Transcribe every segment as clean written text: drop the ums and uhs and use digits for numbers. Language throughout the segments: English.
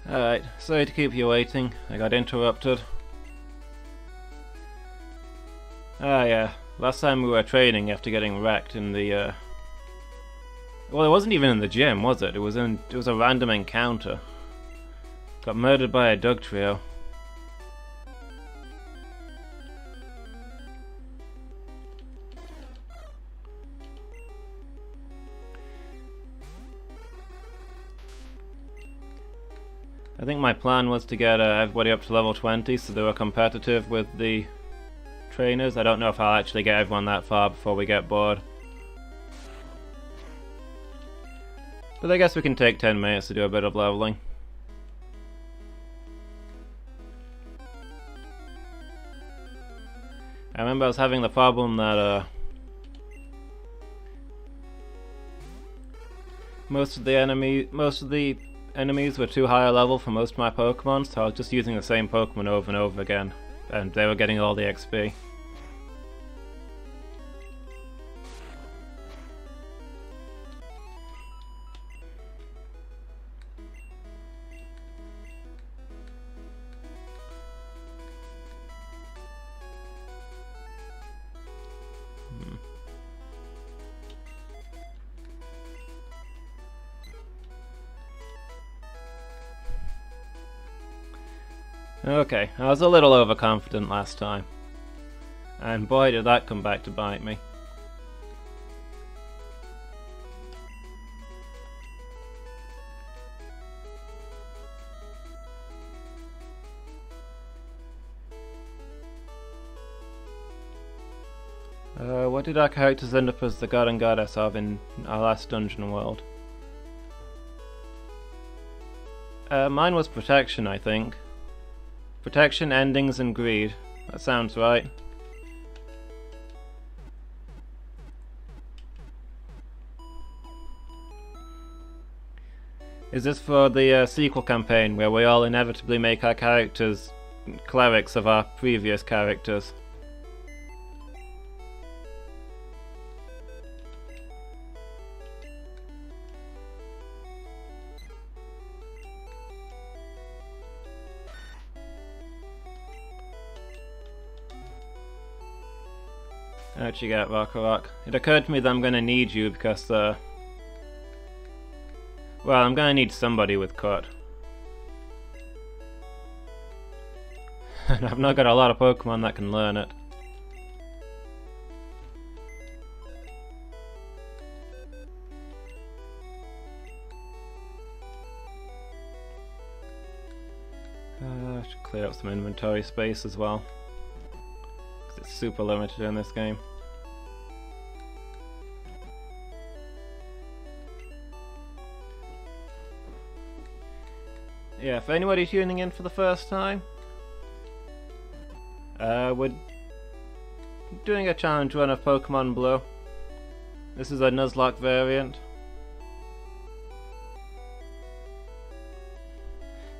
Alright, sorry to keep you waiting. I got interrupted. Ah yeah, last time we were training after getting wrecked in the well, it wasn't even in the gym, was it? It was a random encounter. Got murdered by a dog trio. I think my plan was to get everybody up to level 20 so they were competitive with the trainers. I don't know if I'll actually get everyone that far before we get bored. But I guess we can take 10 minutes to do a bit of leveling. I remember I was having the problem that most of the enemies were too high a level for most of my Pokemon, so I was just using the same Pokemon over and over again, and they were getting all the XP. Okay, I was a little overconfident last time. And boy did that come back to bite me. What did our characters end up as the god and goddess of in our last dungeon world? Mine was protection, I think. Protection, endings, and greed. That sounds right. Is this for the sequel campaign, where we all inevitably make our characters clerics of our previous characters? How'd you get, Rock? It occurred to me that I'm gonna need you because, well, I'm gonna need somebody with cut. And I've not got a lot of Pokemon that can learn it. I should clear up some inventory space as well. It's super limited in this game. Yeah, for anybody tuning in for the first time, we're doing a challenge run of Pokemon Blue. This is a Nuzlocke variant.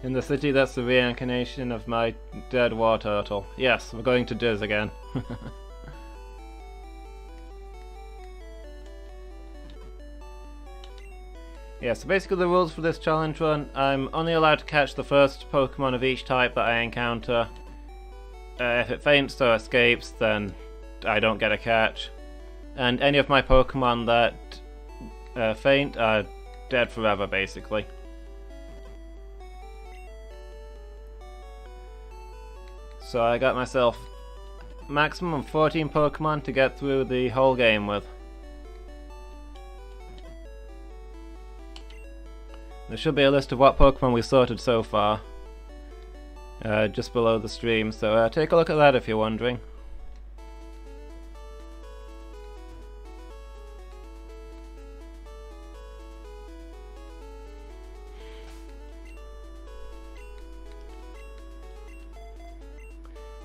In the city that's the reincarnation of my dead war turtle. Yes, we're going to Diz again. Yeah, so basically the rules for this challenge run, I'm only allowed to catch the first Pokemon of each type that I encounter. If it faints or escapes, then I don't get a catch. And any of my Pokemon that faint are dead forever, basically. So I got myself maximum 14 Pokemon to get through the whole game with. There should be a list of what Pokemon we've sorted so far, just below the stream, so take a look at that if you're wondering.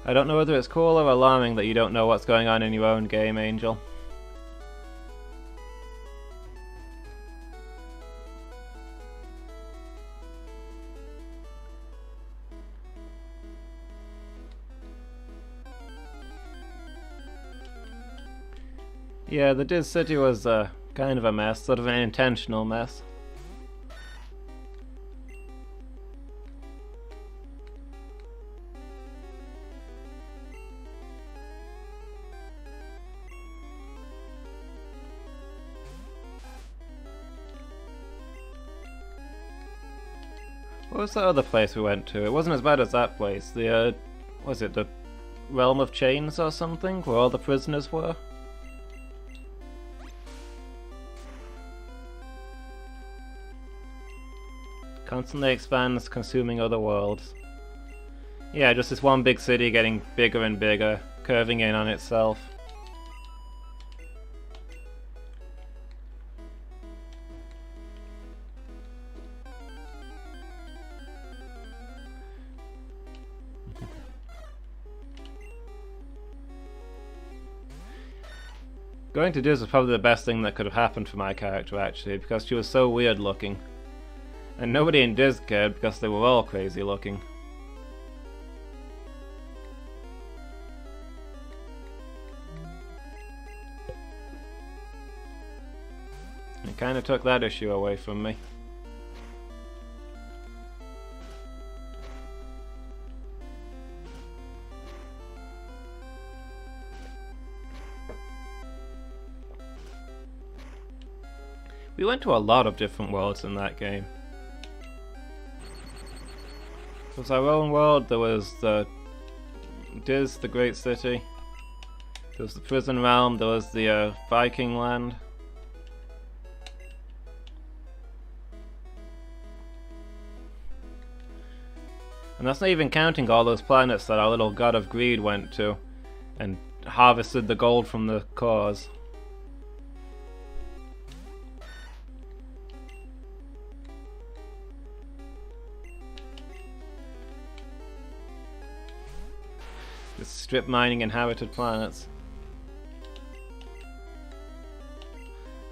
I don't know whether it's cool or alarming that you don't know what's going on in your own game, Angel. Yeah, the Diz City was kind of a mess, sort of an intentional mess. What was that other place we went to? It wasn't as bad as that place. The, was it the Realm of Chains or something? Where all the prisoners were? Constantly expands, consuming other worlds. Yeah, just this one big city getting bigger and bigger, curving in on itself. Going to Diz was probably the best thing that could have happened for my character, actually, because she was so weird looking. And nobody in Diz cared because they were all crazy looking. It kinda took that issue away from me. We went to a lot of different worlds in that game. There was our own world, there was the Diz, the Great City, there was the Prison Realm, there was the Viking Land. And that's not even counting all those planets that our little god of greed went to and harvested the gold from the cores. Just strip mining inhabited planets.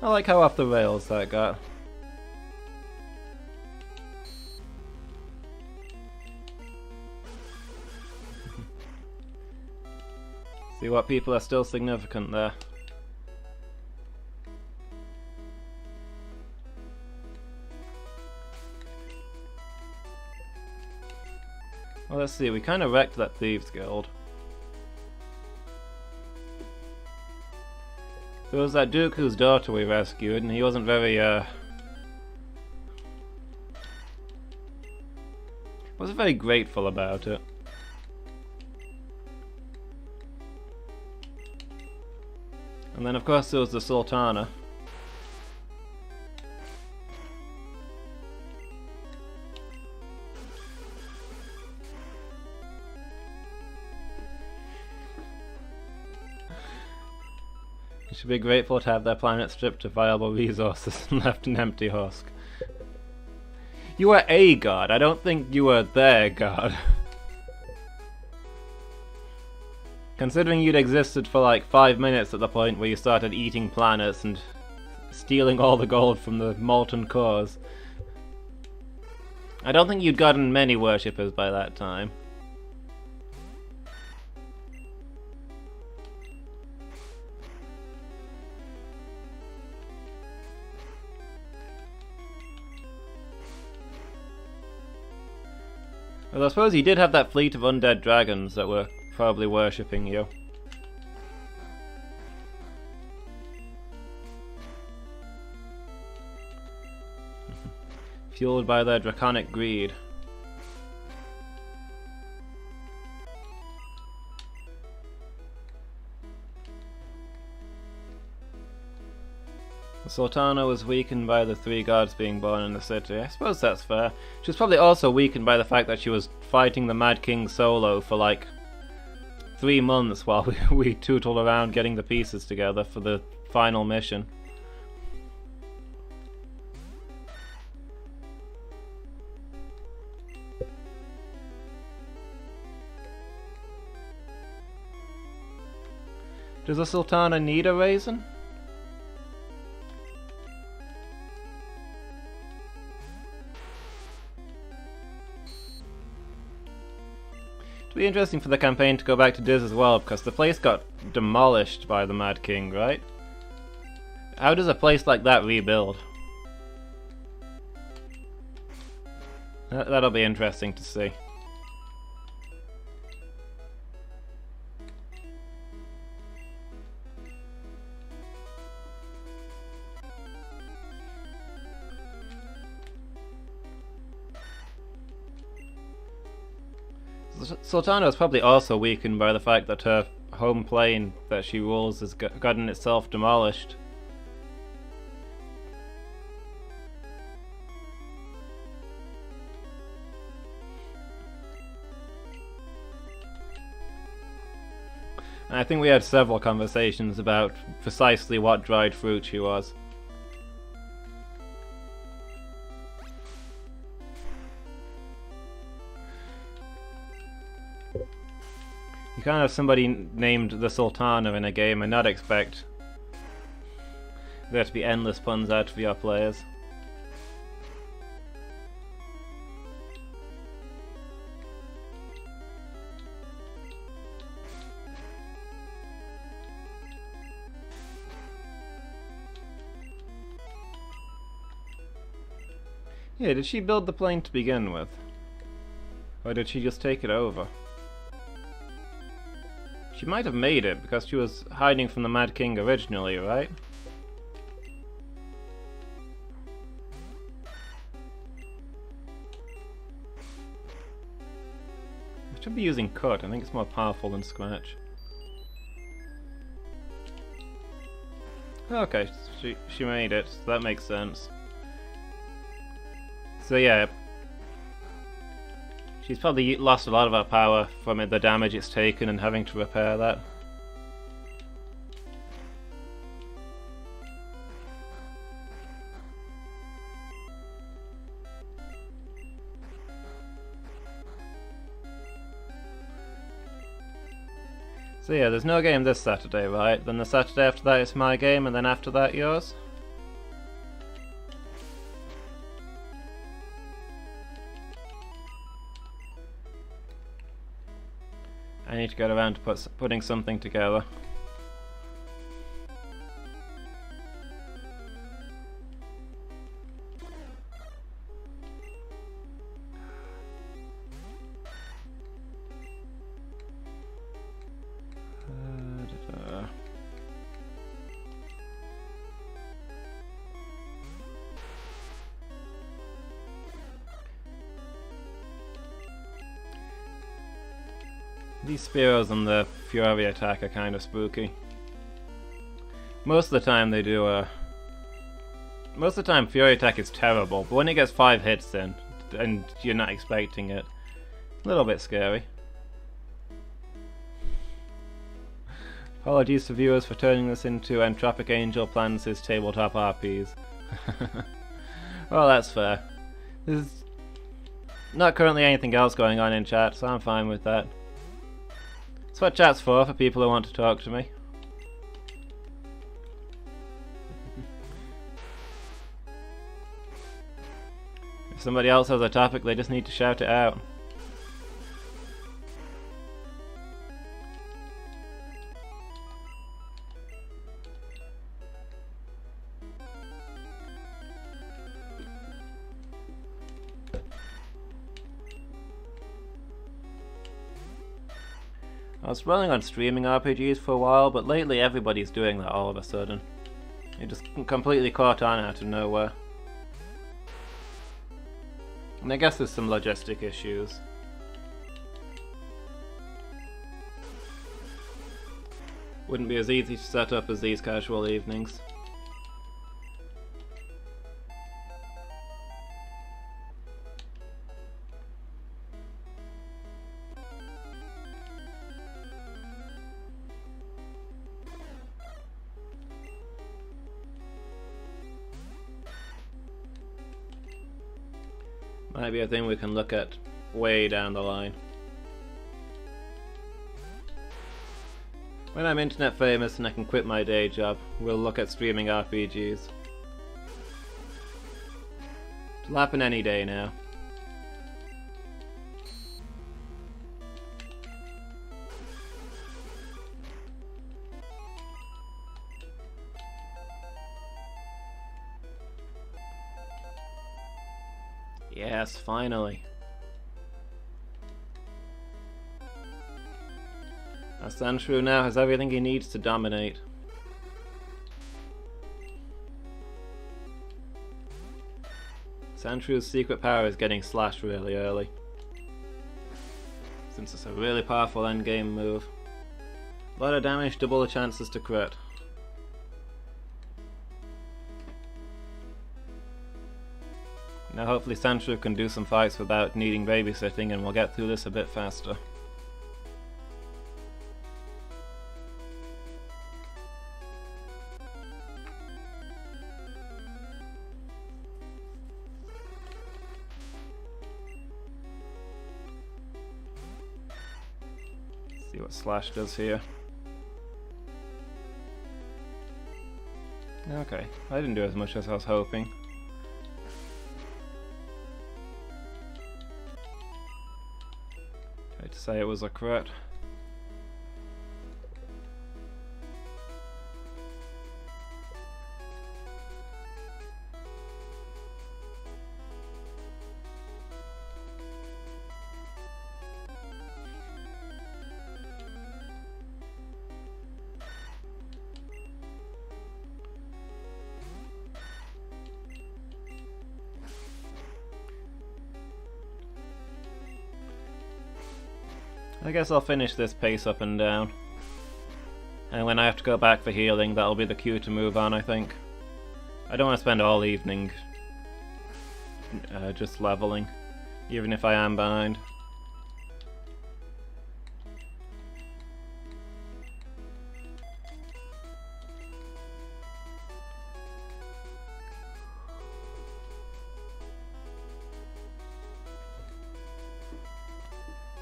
I like how off the rails that got. See what people are still significant there. Well, let's see, we kind of wrecked that Thieves Guild. There was that Duke whose daughter we rescued, and he wasn't very, wasn't very grateful about it. And then of course there was the Sultana. You should be grateful to have their planet stripped of viable resources and left an empty husk. You were a god, I don't think you were their god. Considering you'd existed for like 5 minutes at the point where you started eating planets and stealing all the gold from the molten cores, I don't think you'd gotten many worshippers by that time. Well, I suppose you did have that fleet of undead dragons that were probably worshipping you. Fueled by their draconic greed. The Sultana was weakened by the 3 gods being born in the city. I suppose that's fair. She was probably also weakened by the fact that she was fighting the Mad King solo for like 3 months while we tootled around getting the pieces together for the final mission. Does the Sultana need a raisin? It'd be interesting for the campaign to go back to Diz as well, because the place got demolished by the Mad King, right? How does a place like that rebuild? That'll be interesting to see. Sultana is probably also weakened by the fact that her home plane that she rules has gotten itself demolished. And I think we had several conversations about precisely what dried fruit she was. You can't have somebody named the Sultana in a game and not expect there to be endless puns out of your players. Yeah, did she build the plane to begin with? Or did she just take it over? She might have made it, because she was hiding from the Mad King originally, right? I should be using Cut, I think it's more powerful than Scratch. Okay, she made it, so that makes sense. So yeah, she's probably lost a lot of her power from the damage it's taken and having to repair that. So yeah, there's no game this Saturday, right? Then the Saturday after that is my game, and then after that yours? I need to get around to putting something together. These Spearows and the Fury attack are kind of spooky. Most of the time they do most of the time Fury attack is terrible, but when it gets 5 hits in, and you're not expecting it, a little bit scary. Apologies to viewers for turning this into Entropic Angel plans his tabletop RPs. Well, that's fair. There's not currently anything else going on in chat, so I'm fine with that. That's what chat's for people who want to talk to me. If somebody else has a topic, they just need to shout it out. I was running on streaming RPGs for a while, but lately everybody's doing that all of a sudden. It just completely caught on out of nowhere. And I guess there's some logistic issues. Wouldn't be as easy to set up as these casual evenings. Might be a thing we can look at way down the line. When I'm internet famous and I can quit my day job, we'll look at streaming RPGs. It'll happen any day now. Yes, finally. Our Sandshrew now has everything he needs to dominate. Sandshrews' secret power is getting slashed really early. since it's a really powerful endgame move. A lot of damage, double the chances to crit. Now hopefully Sandshrew can do some fights without needing babysitting and we'll get through this a bit faster. See what Slash does here. Okay, I didn't do as much as I was hoping. Tried to say it was a crit. I guess I'll finish this pace up and down. And when I have to go back for healing, that'll be the cue to move on, I think. I don't want to spend all evening just leveling, even if I am behind.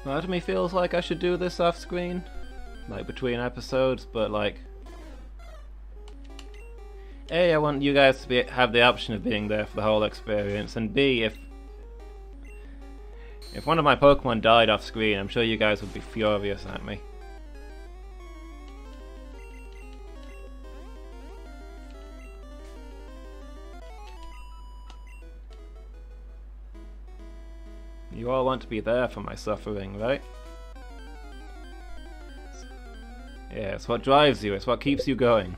Part of me feels like I should do this off screen, like between episodes, but like, A, I want you guys to have the option of being there for the whole experience, and B, if one of my Pokemon died off screen, I'm sure you guys would be furious at me. You all want to be there for my suffering, right? Yeah, it's what drives you, it's what keeps you going.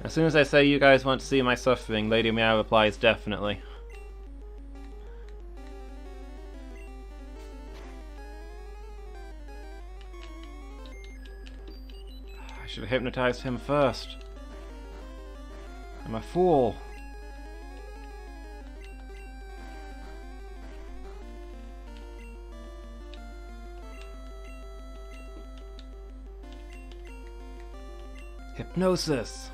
As soon as I say you guys want to see my suffering, Lady Meow replies definitely. I should have hypnotized him first. I'm a fool. Hypnosis!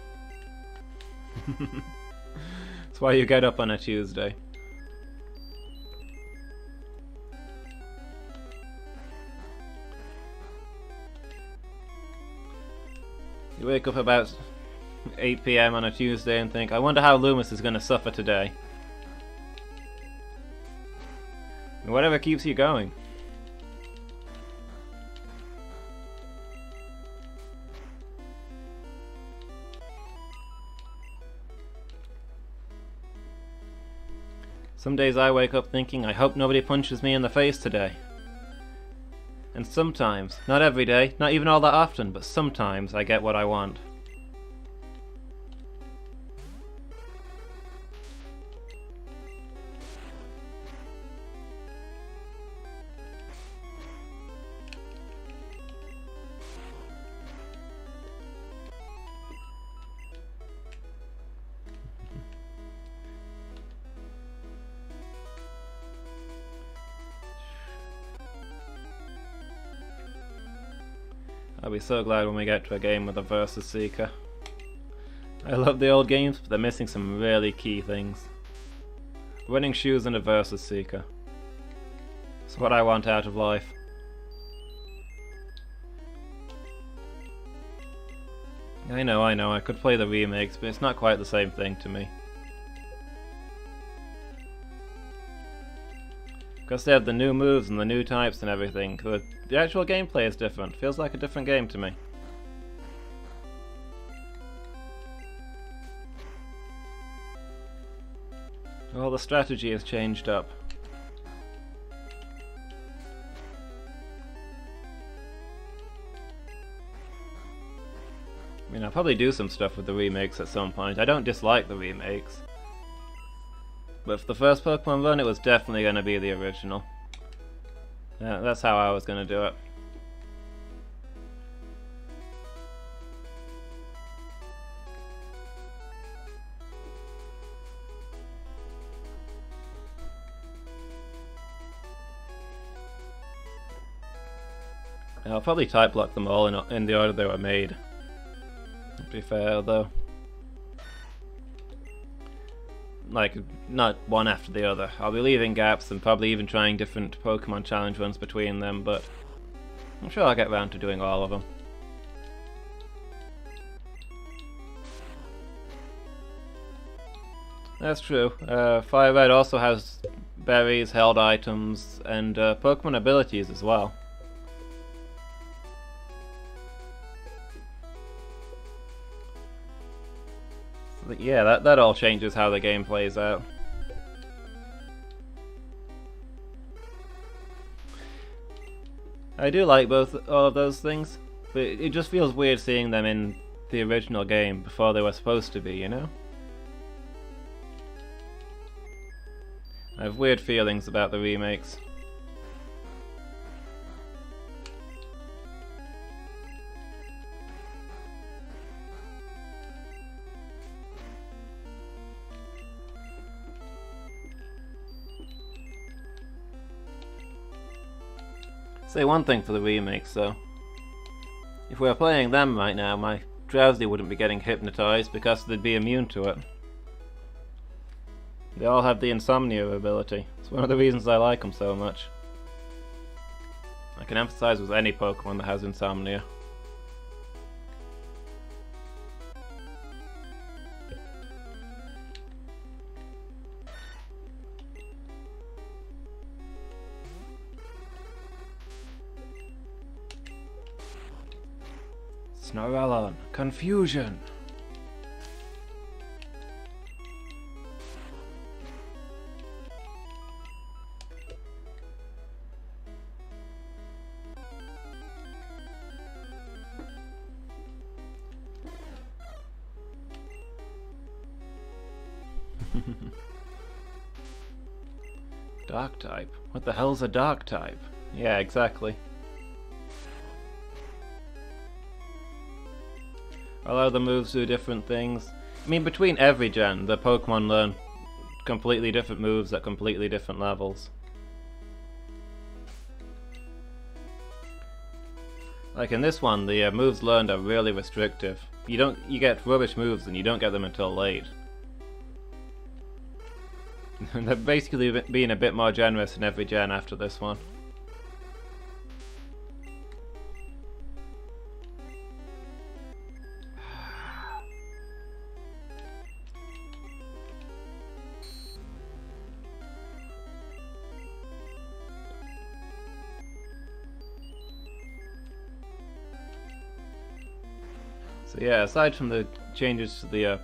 That's why you get up on a Tuesday. You wake up about 8 PM on a Tuesday and think, I wonder how Lumus is going to suffer today. And whatever keeps you going. Some days I wake up thinking, I hope nobody punches me in the face today. And sometimes, not every day, not even all that often, but sometimes I get what I want. I'll be so glad when we get to a game with a Versus Seeker. I love the old games, but they're missing some really key things. Winning shoes and a Versus Seeker. It's what I want out of life. I know, I could play the remakes, but it's not quite the same thing to me. Because they have the new moves and the new types and everything, the actual gameplay is different. Feels like a different game to me. Well, the strategy has changed up. I mean, I'll probably do some stuff with the remakes at some point. I don't dislike the remakes. But for the first Pokemon run, it was definitely going to be the original. Yeah, that's how I was gonna do it. I'll probably Typelock them all in the order they were made. To be fair, though. Like, not one after the other. I'll be leaving gaps and probably even trying different Pokemon challenge runs between them, but I'm sure I'll get around to doing all of them. That's true. Fire Red also has berries, held items, and Pokemon abilities as well. But yeah, that all changes how the game plays out. I do like all of those things, but it just feels weird seeing them in the original game before they were supposed to be, you know? I have weird feelings about the remakes. Say one thing for the remakes though. If we were playing them right now, my Drowsy wouldn't be getting hypnotized because they'd be immune to it. They all have the insomnia ability. It's one of the reasons I like them so much. I can emphasize with any Pokemon that has insomnia. Snorelon, confusion! Dark type? What the hell's a dark type? Yeah, exactly. A lot of the moves do different things. I mean, between every gen, the Pokemon learn completely different moves at completely different levels. Like in this one, the moves learned are really restrictive. You get rubbish moves and you don't get them until late. They're basically being a bit more generous in every gen after this one. So yeah, aside from the changes to the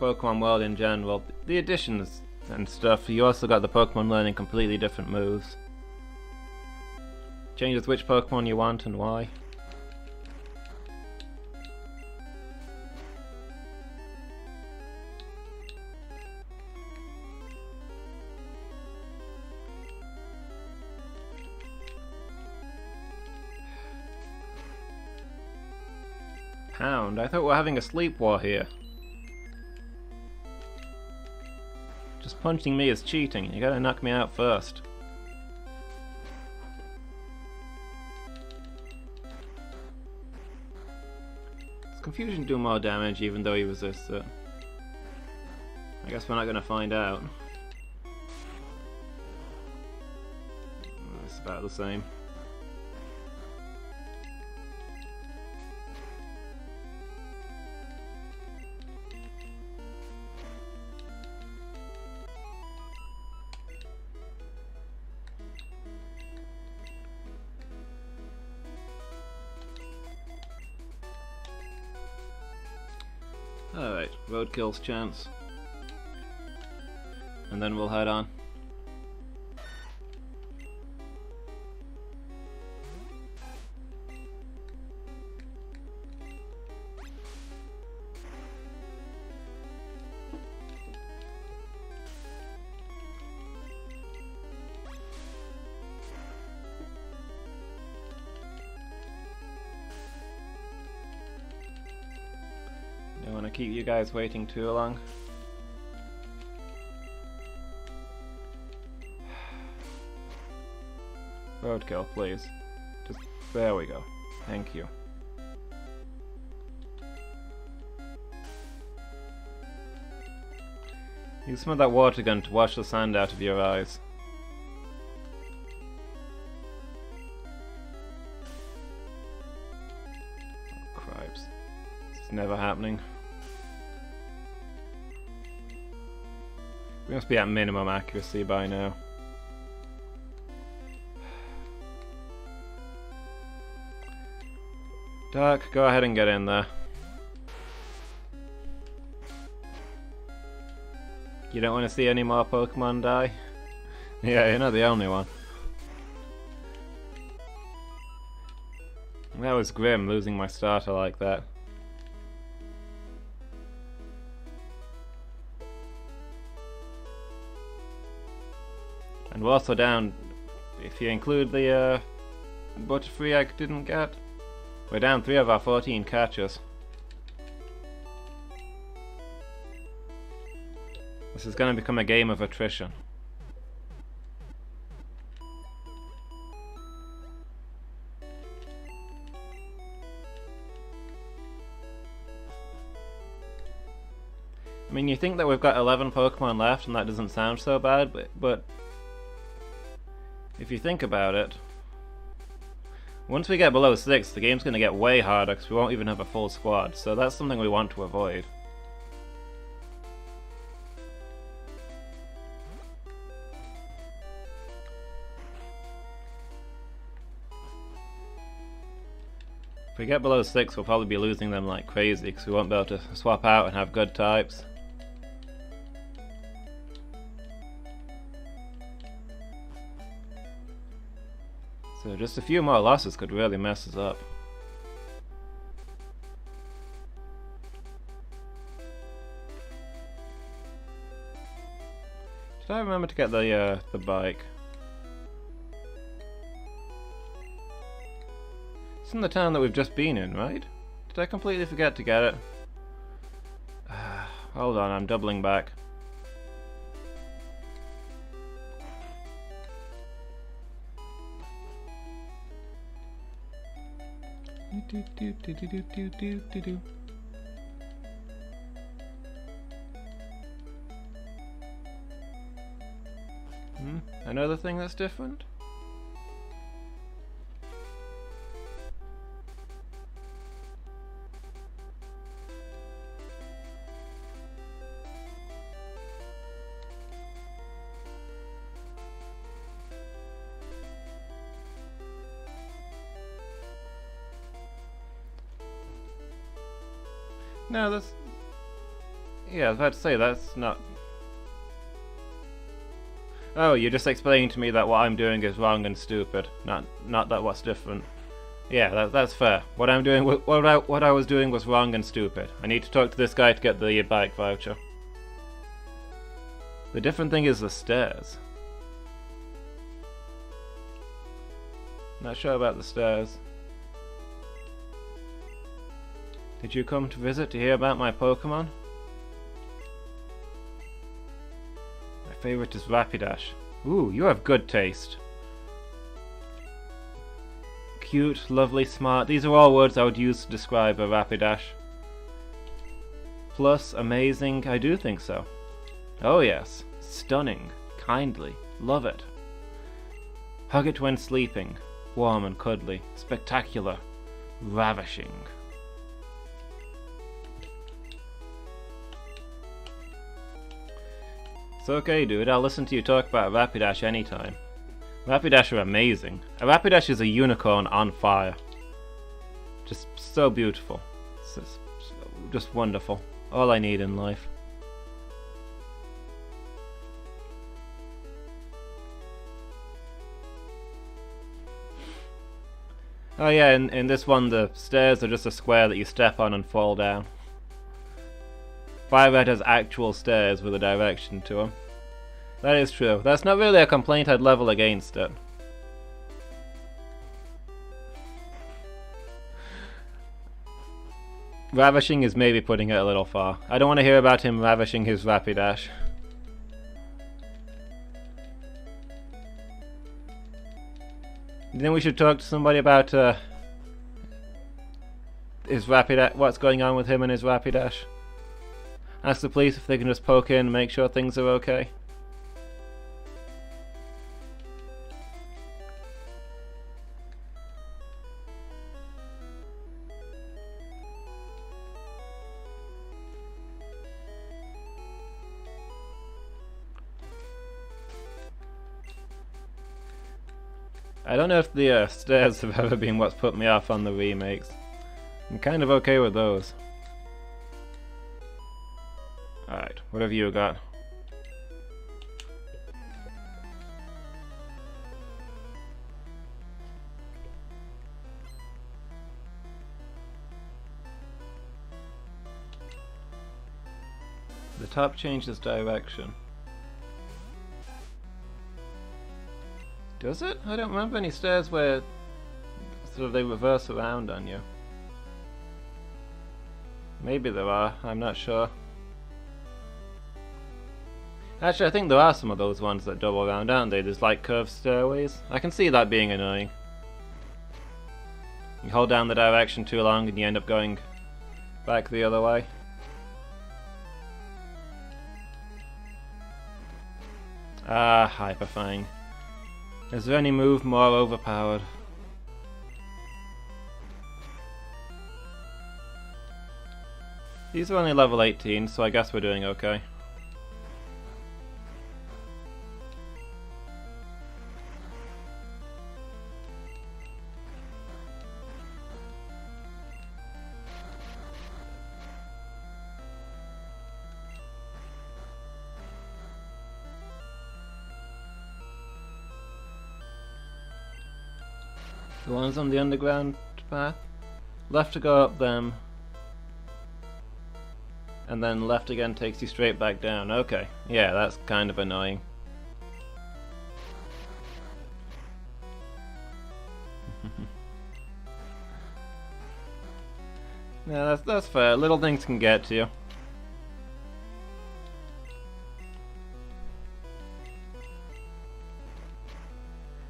Pokemon world in general, the additions and stuff, you also got the Pokemon learning completely different moves. Changes which Pokemon you want and why. Pound, I thought we were having a sleep war here. Just punching me is cheating, you gotta knock me out first. Does Confusion do more damage even though he resists it? I guess we're not gonna find out. It's about the same. Alright, Roadkill's chance. And then we'll head on. keep you guys waiting too long. Roadkill, please. Just there we go. Thank you. Use some of that water gun to wash the sand out of your eyes. Oh, cripes. It's never happening. We must be at minimum accuracy by now. Dark, go ahead and get in there. You don't want to see any more Pokemon die? Yeah, you're not the only one. That was grim, losing my starter like that. And we're also down, if you include the Butterfree I didn't get, we're down 3 of our 14 catchers. This is going to become a game of attrition. I mean, you think that we've got 11 Pokemon left and that doesn't sound so bad, but if you think about it, once we get below 6, the game's going to get way harder because we won't even have a full squad, so that's something we want to avoid. If we get below 6, we'll probably be losing them like crazy because we won't be able to swap out and have good types. So just a few more losses could really mess us up. Did I remember to get the bike? It's in the town that we've just been in, right? Did I completely forget to get it? Hold on, I'm doubling back. Another thing that's different? No, that's... Yeah, I was about to say, that's not... Oh, you're just explaining to me that what I'm doing is wrong and stupid, not that what's different. Yeah, that's fair. What I'm doing, what I was doing was wrong and stupid. I need to talk to this guy to get the bike voucher. The different thing is the stairs. Not sure about the stairs. Did you come to visit to hear about my Pokemon? My favorite is Rapidash. Ooh, you have good taste. Cute, lovely, smart. These are all words I would use to describe a Rapidash. Plus, amazing, I do think so. Oh yes, stunning, kindly, love it. Hug it when sleeping, warm and cuddly, spectacular, ravishing. It's okay, dude, I'll listen to you talk about Rapidash anytime. Rapidash are amazing. A Rapidash is a unicorn on fire. Just so beautiful. It's just wonderful. All I need in life. Oh yeah, in this one the stairs are just a square that you step on and fall down. Fire Red has actual stairs with a direction to them. That is true. That's not really a complaint I'd level against it. Ravishing is maybe putting it a little far. I don't want to hear about him ravishing his Rapidash. You think we should talk to somebody about his Rapidash, what's going on with him and his Rapidash? Ask the police if they can just poke in and make sure things are okay. I don't know if the stairs have ever been what's put me off on the remakes. I'm kind of okay with those. Alright, what have you got? The top changes direction. Does it? I don't remember any stairs where sort of they reverse around on you. Maybe there are, I'm not sure. Actually, I think there are some of those ones that double around, aren't they? There's like curved stairways. I can see that being annoying. You hold down the direction too long and you end up going back the other way. Ah, Hyperfang. Is there any move more overpowered? These are only level 18, so I guess we're doing okay. The ones on the underground path? Left to go up them. And then left again takes you straight back down. Okay. Yeah, that's kind of annoying. Yeah, that's fair. Little things can get to you.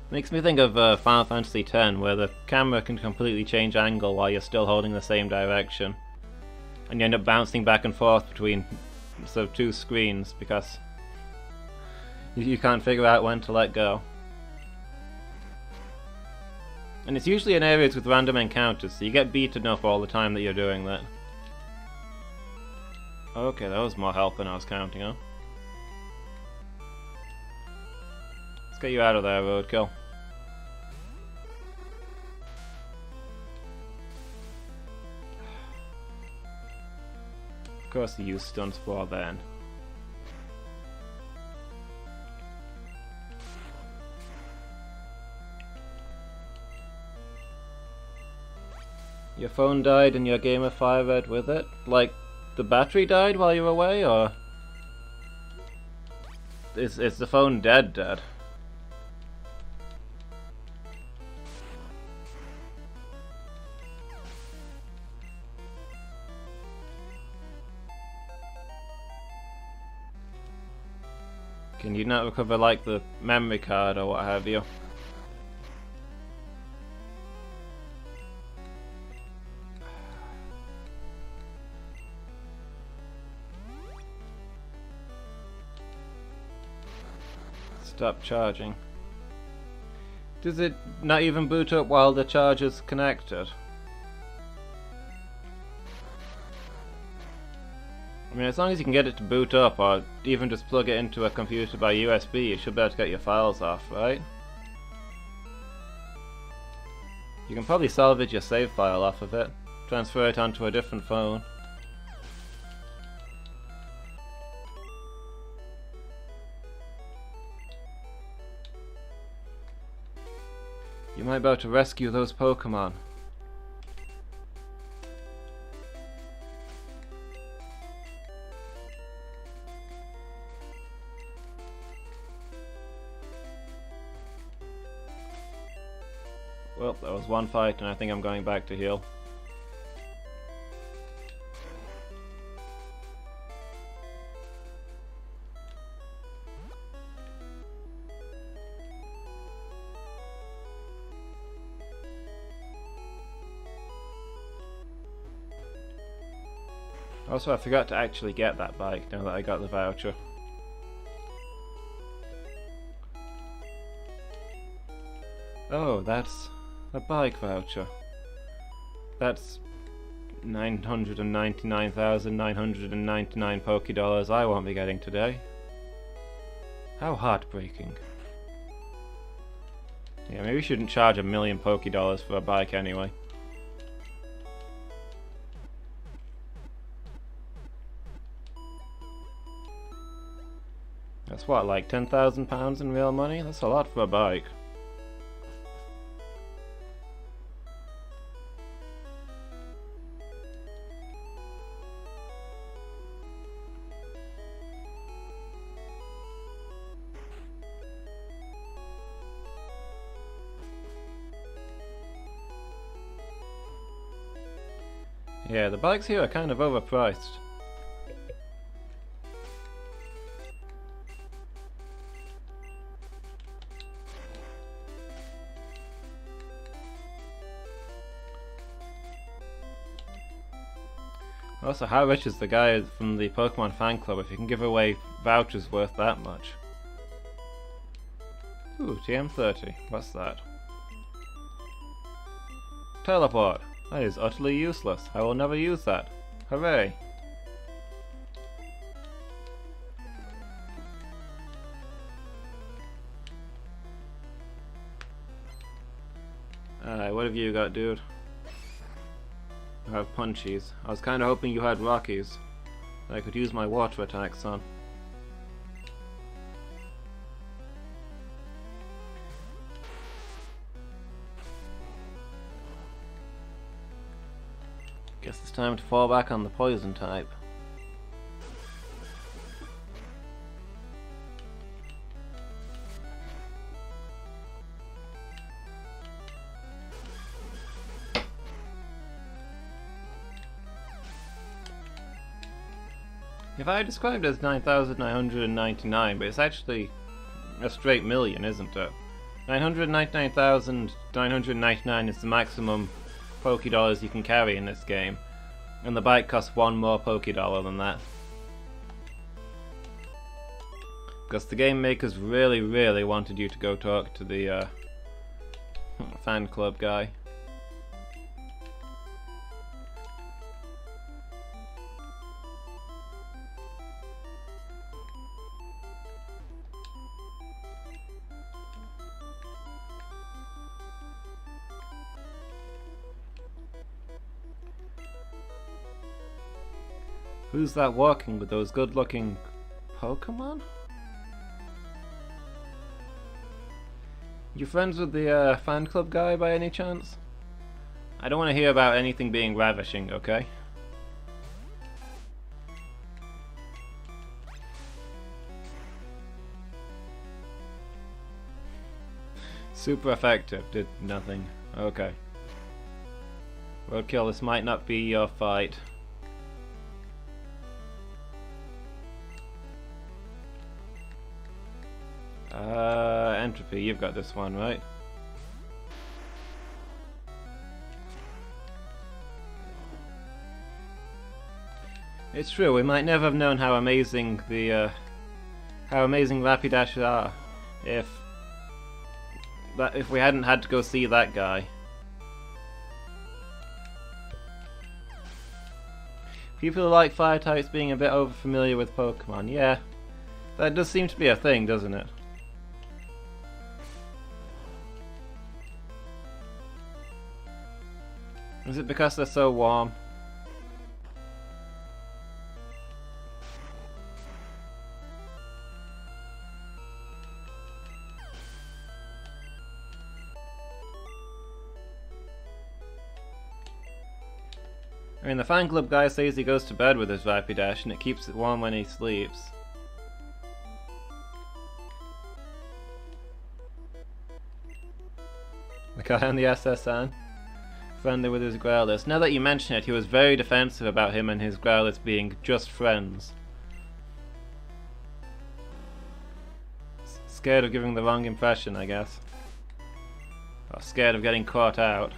Makes me think of Final Fantasy X, where the camera can completely change angle while you're still holding the same direction. And you end up bouncing back and forth between sort of two screens because you can't figure out when to let go. And it's usually in areas with random encounters, so you get beaten up all the time that you're doing that. Okay, that was more help than I was counting on. Let's get you out of there, Roadkill. Of course you use Stun Spore then. Your phone died and your Game of Fire Red with it? Like, the battery died while you were away, or...? Is the phone dead? Can you not recover, like, the memory card or what have you? Stop charging. Does it not even boot up while the charger's connected? I mean, as long as you can get it to boot up, or even just plug it into a computer by USB, you should be able to get your files off, right? You can probably salvage your save file off of it, transfer it onto a different phone. You might be able to rescue those Pokemon. Well, that was one fight and I think I'm going back to heal. Also, I forgot to actually get that bike now that I got the voucher. Oh, that's a bike voucher. That's 999,999 Pokédollars I won't be getting today. How heartbreaking. Yeah, maybe we shouldn't charge 1,000,000 Pokédollars for a bike anyway. That's what, like £10,000 in real money? That's a lot for a bike. Yeah, the bikes here are kind of overpriced. Also, how rich is the guy from the Pokemon fan club if he can give away vouchers worth that much? Ooh, TM30. What's that? Teleport! That is utterly useless. I will never use that. Hooray! Alright, what have you got, dude? I have punchies. I was kinda hoping you had Rockies that I could use my water attacks on. Guess it's time to fall back on the poison type. If I described it as 9,999, but it's actually a straight million, isn't it? 999,999 is the maximum Pokédollars you can carry in this game, and the bike costs one more Pokédollar than that. Because the game makers really wanted you to go talk to the fan club guy. Who's that walking with those good-looking Pokemon? You friends with the fan club guy by any chance? I don't want to hear about anything being ravishing, okay? Super effective, did nothing. Okay. Roadkill, this might not be your fight. Entropy, you've got this one, right? It's true, we might never have known how amazing the Rapidash are if we hadn't had to go see that guy. People who like fire types being a bit over familiar with Pokemon, yeah. That does seem to be a thing, doesn't it? Is it because they're so warm? I mean, the fan club guy says he goes to bed with his Rapidash and it keeps it warm when he sleeps. The guy on the SSN? Friendly with his Growlithe. Now that you mention it, he was very defensive about him and his Growlithe being just friends. Scared of giving the wrong impression, I guess. Or scared of getting caught out.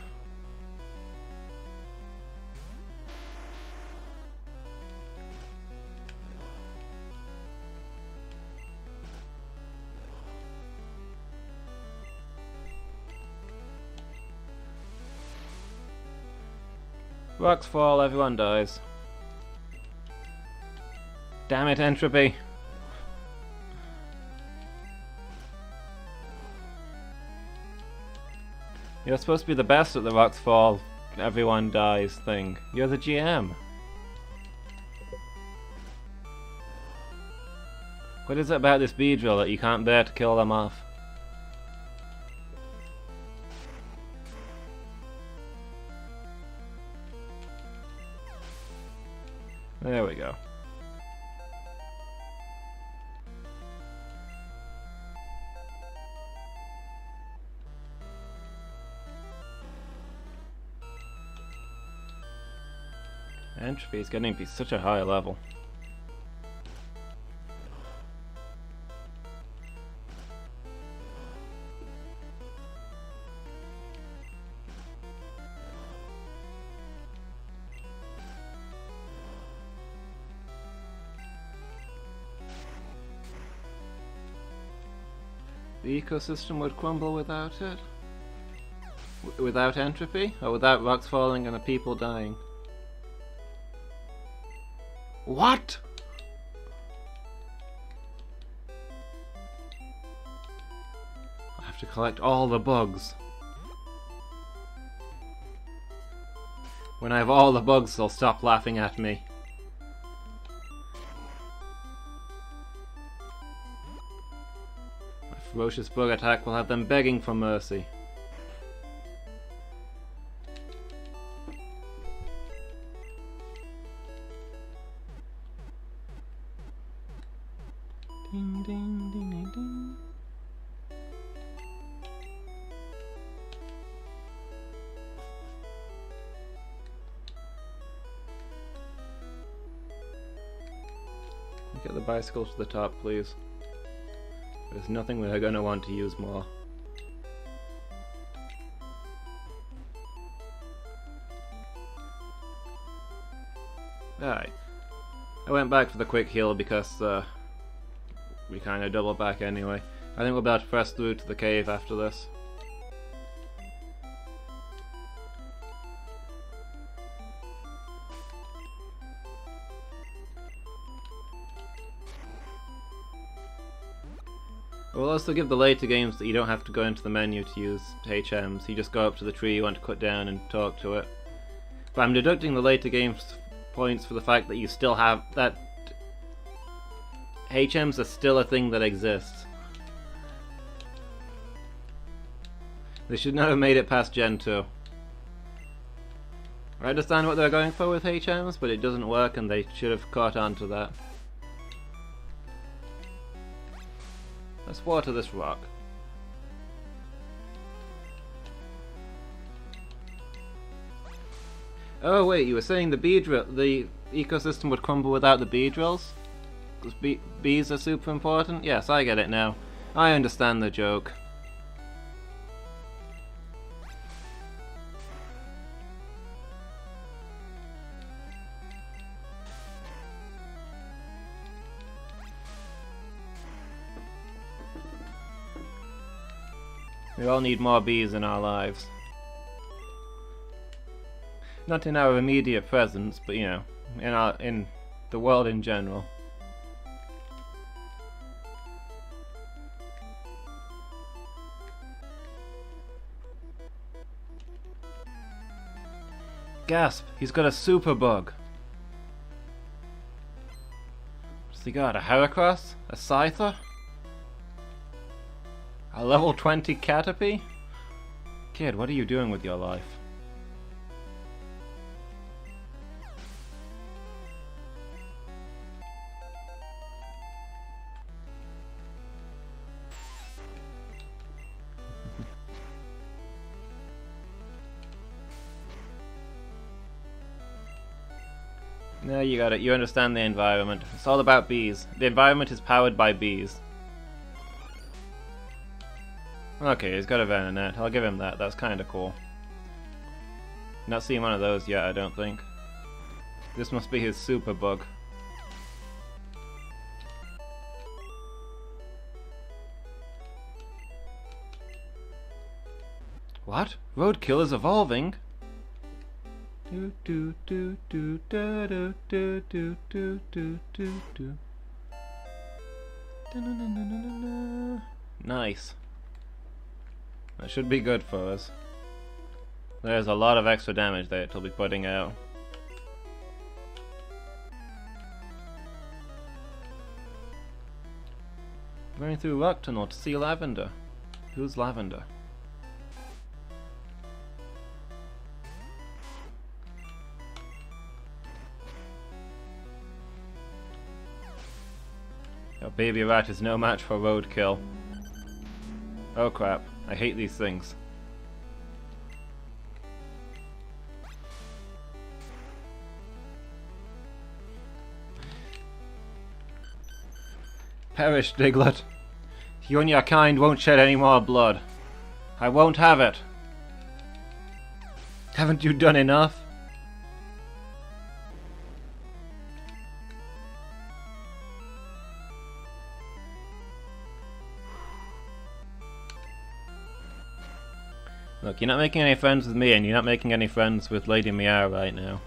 Rocks fall, everyone dies. Damn it, Entropy! You're supposed to be the best at the rocks fall, everyone dies thing. You're the GM. What is it about this Beedrill that you can't bear to kill them off? There we go. Entropy is getting to be such a high level. The ecosystem would crumble without it? Without entropy? Or without rocks falling and the people dying? What?! I have to collect all the bugs. When I have all the bugs, they'll stop laughing at me. My ferocious bug attack will have them begging for mercy. Ding ding ding ding ding. Get the bicycle to the top, please. There's nothing we're gonna want to use more. Alright. I went back for the quick heal because we kinda double back anyway. I think we'll be able to press through to the cave after this. We'll also give the later games that you don't have to go into the menu to use HMs. You just go up to the tree you want to cut down and talk to it. But I'm deducting the later games points for the fact that you still have that HMs are still a thing that exists. They should not have made it past Gen 2. I understand what they're going for with HMs, but it doesn't work and they should have caught on to that. Let's water this rock. Oh wait, you were saying the ecosystem would crumble without the Beedrills? Because bees are super important? Yes, I get it now. I understand the joke. We all need more bees in our lives. Not in our immediate presence, but you know, in the world in general. Gasp! He's got a super bug. What's he got? A Heracross? A Scyther? A level 20 Caterpie? Kid, what are you doing with your life? No, you got it. You understand the environment. It's all about bees. The environment is powered by bees. Okay, he's got a Venonat. I'll give him that. That's kind of cool. Not seen one of those yet, I don't think. This must be his super bug. What? Roadkill is evolving? Do do do do do do do do do do do do. Nice. That should be good for us. There's a lot of extra damage that it'll be putting out. Going through Rock Tunnel to see Lavender. Who's Lavender? Your baby rat is no match for roadkill. Oh crap, I hate these things. Perish, Diglett. You and your kind won't shed any more blood. I won't have it. Haven't you done enough? Look, you're not making any friends with me, and you're not making any friends with Lady Meow right now.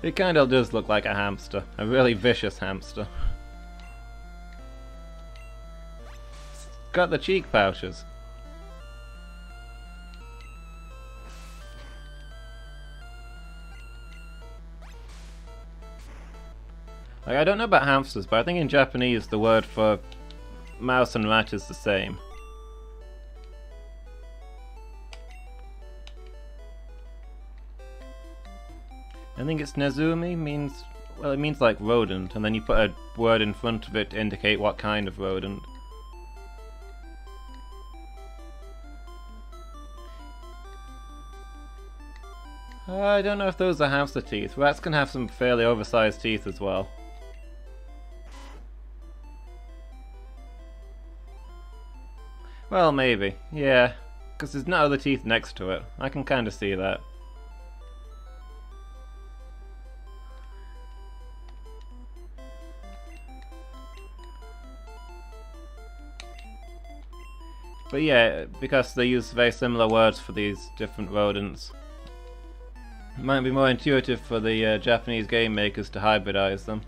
It kinda does look like a hamster. A really vicious hamster. It's got the cheek pouches. Like, I don't know about hamsters, but I think in Japanese the word for mouse and rat is the same. I think it's Nezumi means, well, it means like rodent, and then you put a word in front of it to indicate what kind of rodent. I don't know if those are hamster teeth. Rats can have some fairly oversized teeth as well. Well, maybe. Yeah, because there's no other teeth next to it. I can kind of see that. But yeah, because they use very similar words for these different rodents, it might be more intuitive for the Japanese game makers to hybridize them.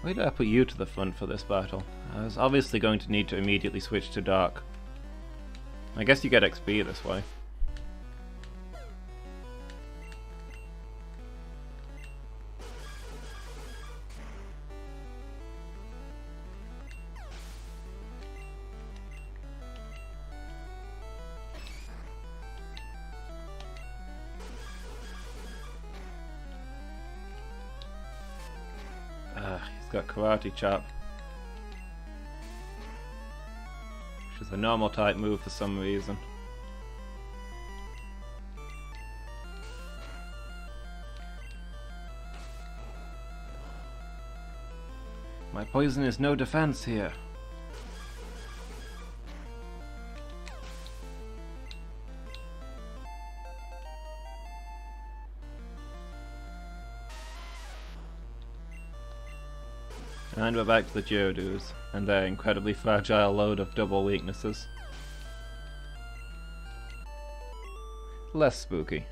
Why did I put you to the front for this battle? I was obviously going to need to immediately switch to Dark. I guess you get XP this way. Got Karate Chop, which is a normal type move for some reason. My poison is no defense here. And we're back to the Geodudes, and their incredibly fragile load of double weaknesses. Less spooky.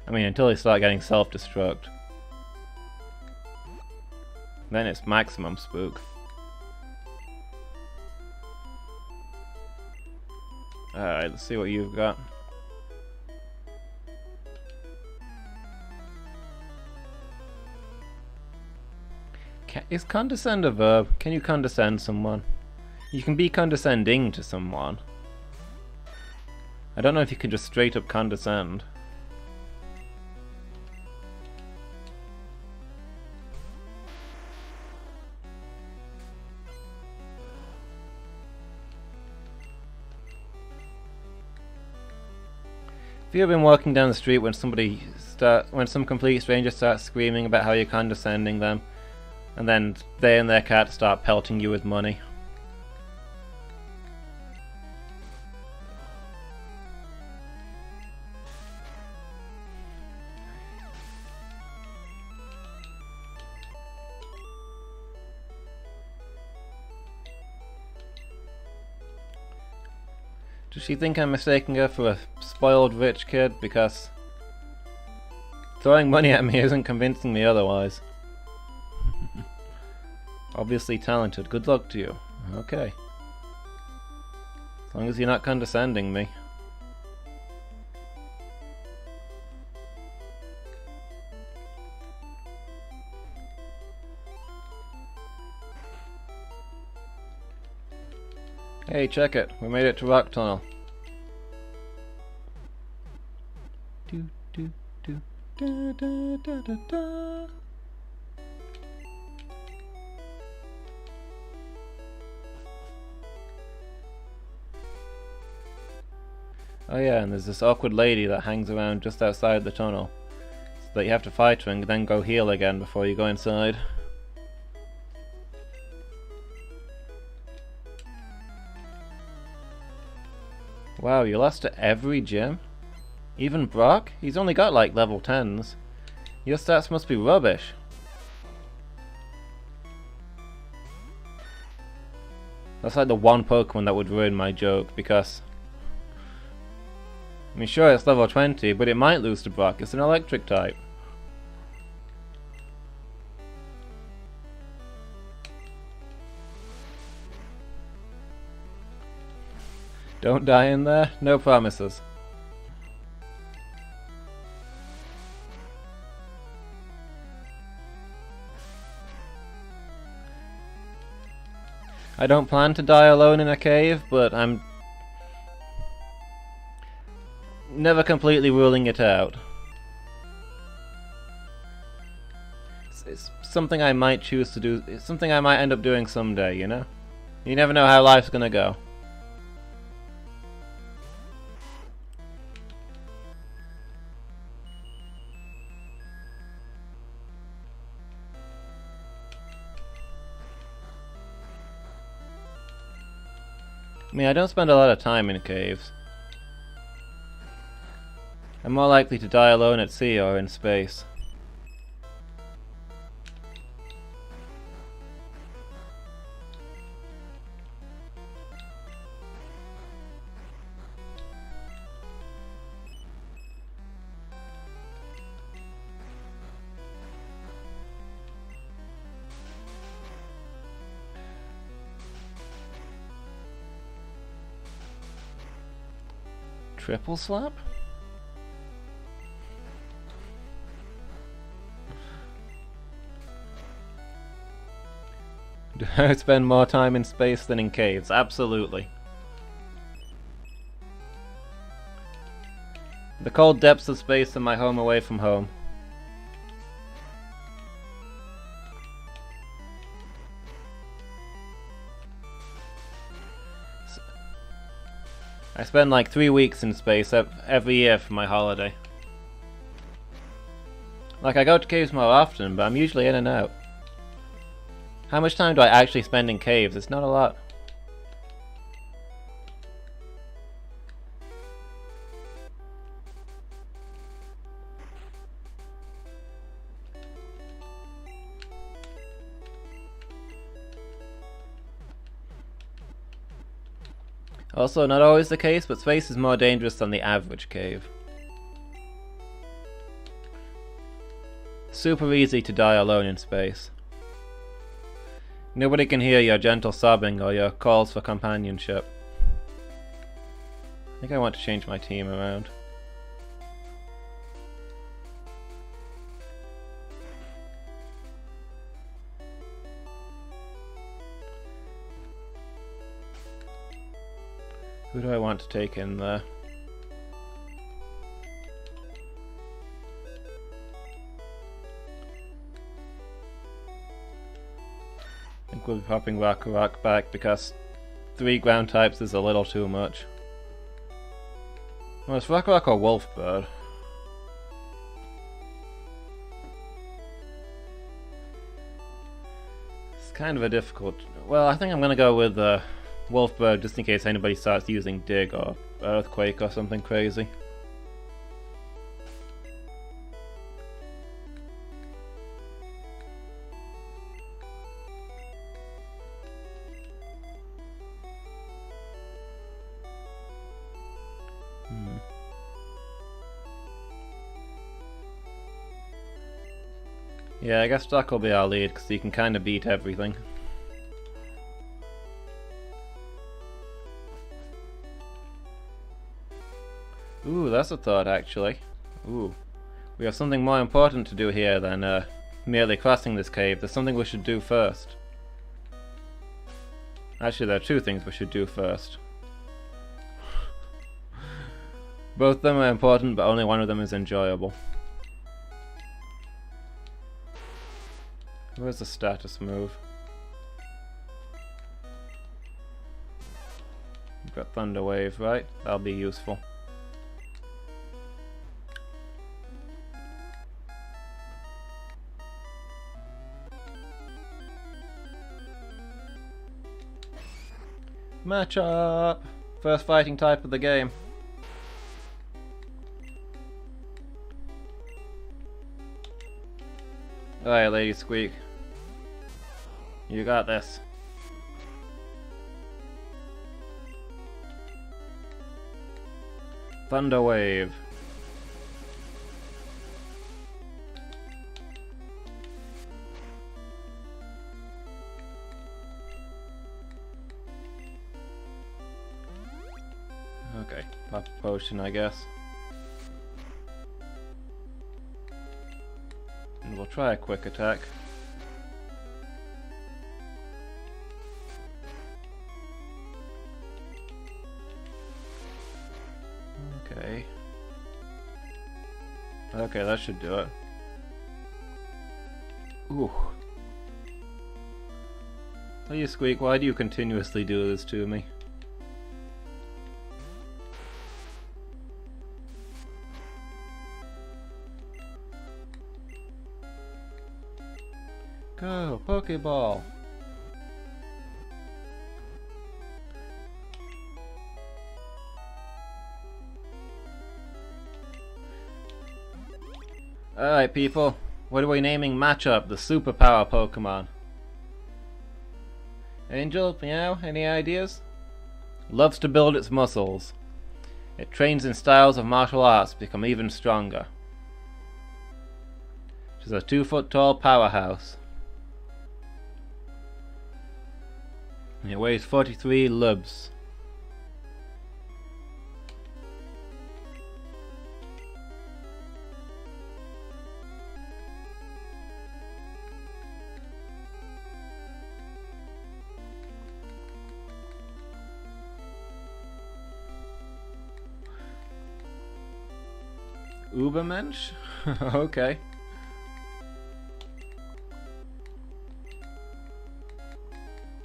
I mean, until they start getting self-destruct. Then it's maximum spook. Alright, let's see what you've got. Is condescend a verb? Can you condescend someone? You can be condescending to someone. I don't know if you can just straight up condescend. Have you ever been walking down the street when when some complete stranger starts screaming about how you're condescending them, and then they and their cat start pelting you with money? Does she think I'm mistaking her for a spoiled rich kid? Because throwing money at me isn't convincing me otherwise. Obviously talented. Good luck to you. Okay. As long as you're not condescending me. Hey, check it. We made it to Rock Tunnel. Do, do, do, da, da, da, da, da. Oh yeah, and there's this awkward lady that hangs around just outside the tunnel. So that you have to fight her and then go heal again before you go inside. Wow, you lost to every gym? Even Brock? He's only got like level 10s. Your stats must be rubbish. That's like the one Pokemon that would ruin my joke, because I mean, sure, it's level 20, but it might lose to Brock. It's an electric type. Don't die in there? No promises. I don't plan to die alone in a cave, but I'm never completely ruling it out. It's something I might choose to do. It's something I might end up doing someday, you know? You never know how life's gonna go. I mean, I don't spend a lot of time in caves. I'm more likely to die alone at sea or in space. Triple slap? Do I spend more time in space than in caves? Absolutely. The cold depths of space and my home away from home. I spend like 3 weeks in space every year for my holiday. Like, I go to caves more often, but I'm usually in and out. How much time do I actually spend in caves? It's not a lot. Also, not always the case, but space is more dangerous than the average cave. Super easy to die alone in space. Nobody can hear your gentle sobbing or your calls for companionship. I think I want to change my team around. Who do I want to take in there? I think we'll be popping Rock back because 3 ground types is a little too much. Well, it's Rock or Wolfbird. It's kind of a difficult... Well, I think I'm gonna go with Wolfbird just in case anybody starts using Dig or Earthquake or something crazy. Yeah, I guess Doc will be our lead, because he can kind of beat everything. Ooh, that's a thought, actually. Ooh. We have something more important to do here than merely crossing this cave. There's something we should do first. Actually, there are two things we should do first. Both of them are important, but only one of them is enjoyable. Where's the status move? We've got Thunder Wave, right? That'll be useful. Match up! First fighting type of the game. Alright, Lady Squeak. You got this. Thunder Wave. Okay, pop a potion, I guess. And we'll try a quick attack. Okay. Okay, that should do it. Ooh. Lady Squeak, why do you continuously do this to me? Go, Pokeball! Alright people, what are we naming Matchup, the superpower Pokemon? Angel, Meow, any ideas? Loves to build its muscles. It trains in styles of martial arts to become even stronger. She's a 2-foot-tall powerhouse. It weighs 43 lubs. Ubermensch? Okay.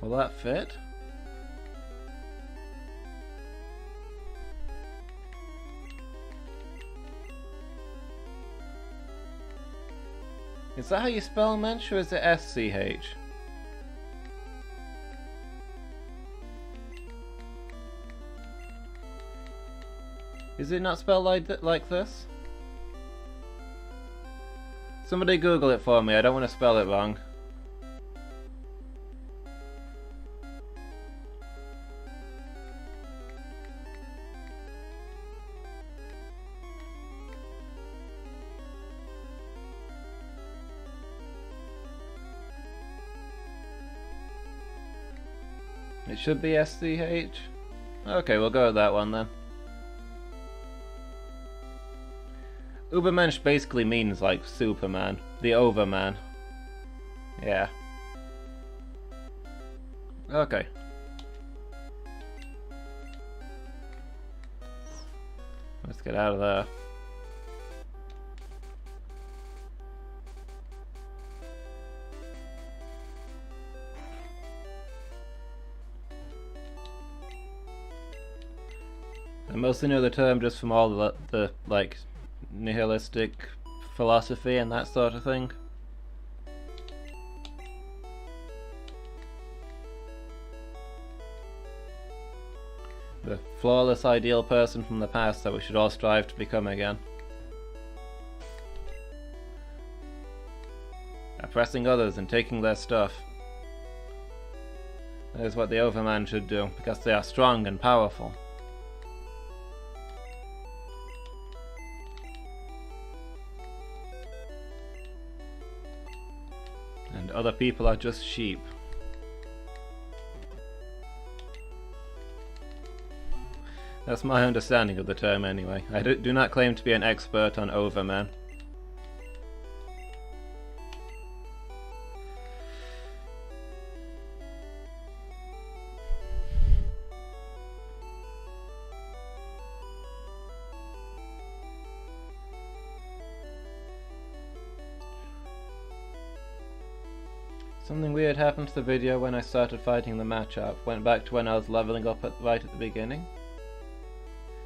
Will that fit? Is that how you spell mensch, or is it SCH? Is it not spelled like this? Somebody Google it for me, I don't want to spell it wrong. It should be SCH. Okay, we'll go with that one then. Ubermensch basically means like Superman, the Overman. Yeah. Okay. Let's get out of there. I mostly know the term just from all the like nihilistic philosophy and that sort of thing. The flawless ideal person from the past that we should all strive to become again. Oppressing others and taking their stuff. That is what the Overman should do, because they are strong and powerful. other people are just sheep. That's my understanding of the term anyway. I do not claim to be an expert on overmen. Something weird happened to the video when I started fighting the matchup. Went back to when I was leveling up right at the beginning.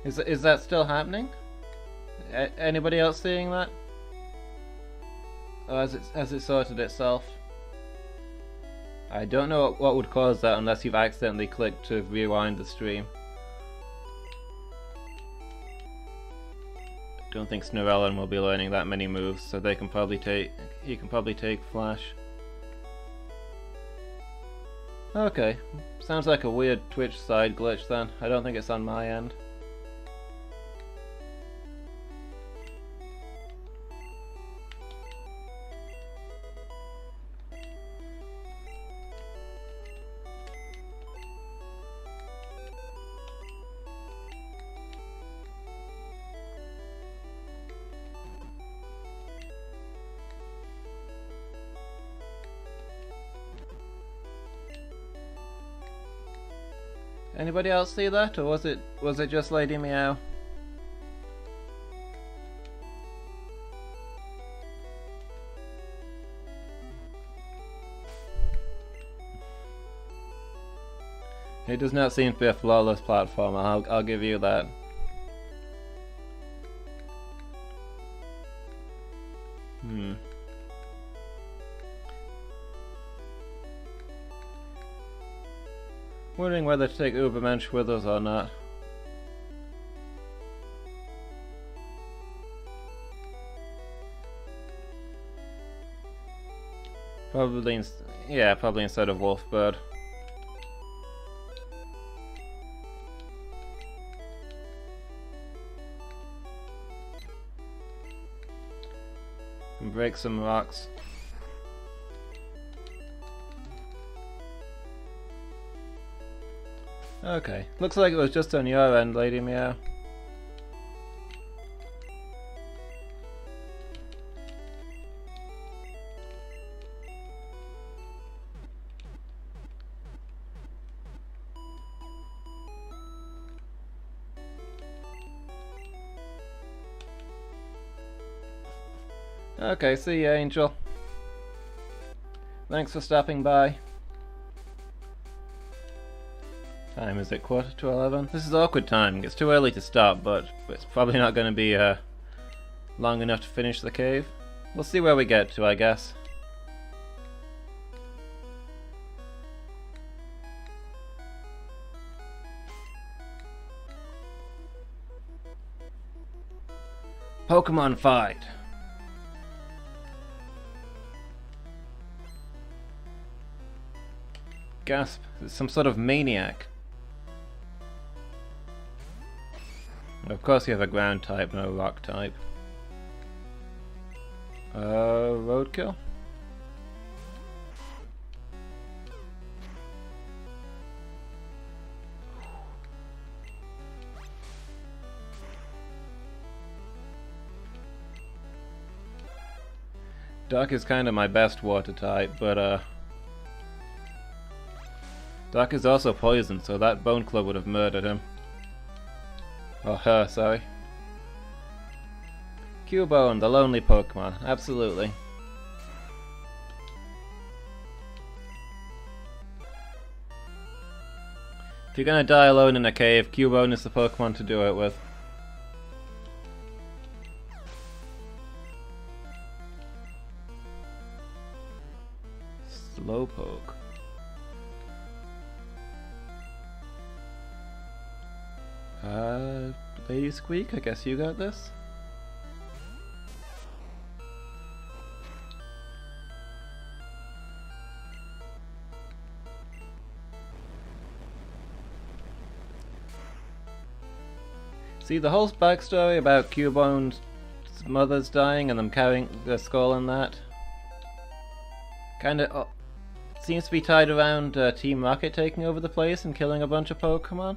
Is that still happening? Anybody else seeing that? Or has it sorted itself? I don't know what would cause that unless you've accidentally clicked to rewind the stream. Don't think Snorellen will be learning that many moves, so he can probably take Flash. Okay, sounds like a weird Twitch side glitch then. I don't think it's on my end. Anybody else see that, or was it just Lady Meow? It does not seem to be a flawless platformer, I'll give you that. Wondering whether to take Ubermensch with us or not. Probably instead of Wolfbird. And break some rocks. Okay, looks like it was just on your end, Lady Meow. Okay, see ya, Angel. Thanks for stopping by. Time is it 11:15? This is awkward timing. It's too early to stop, but it's probably not going to be long enough to finish the cave. We'll see where we get to, I guess. Pokemon fight! Gasp, it's some sort of maniac. Of course you have a ground type, no rock type. Roadkill? Dark is kind of my best water type, but Dark is also poison, so that Bone Club would have murdered him. Or her, sorry. Cubone, the lonely Pokemon, absolutely. If you're gonna die alone in a cave, Cubone is the Pokemon to do it with. Slowpoke. Lady Squeak, I guess you got this? See, the whole backstory about Cubone's mother's dying and them carrying the skull and that Kinda seems to be tied around Team Rocket taking over the place and killing a bunch of Pokemon.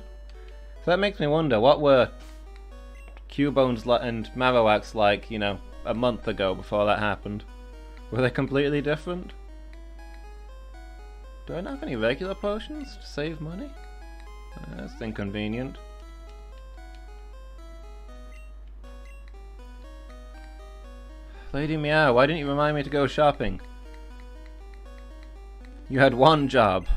So that makes me wonder, what were Cubones and Marowaks like, you know, a month ago before that happened? Were they completely different? Do I not have any regular potions to save money? That's inconvenient. Lady Meow, why didn't you remind me to go shopping? You had one job.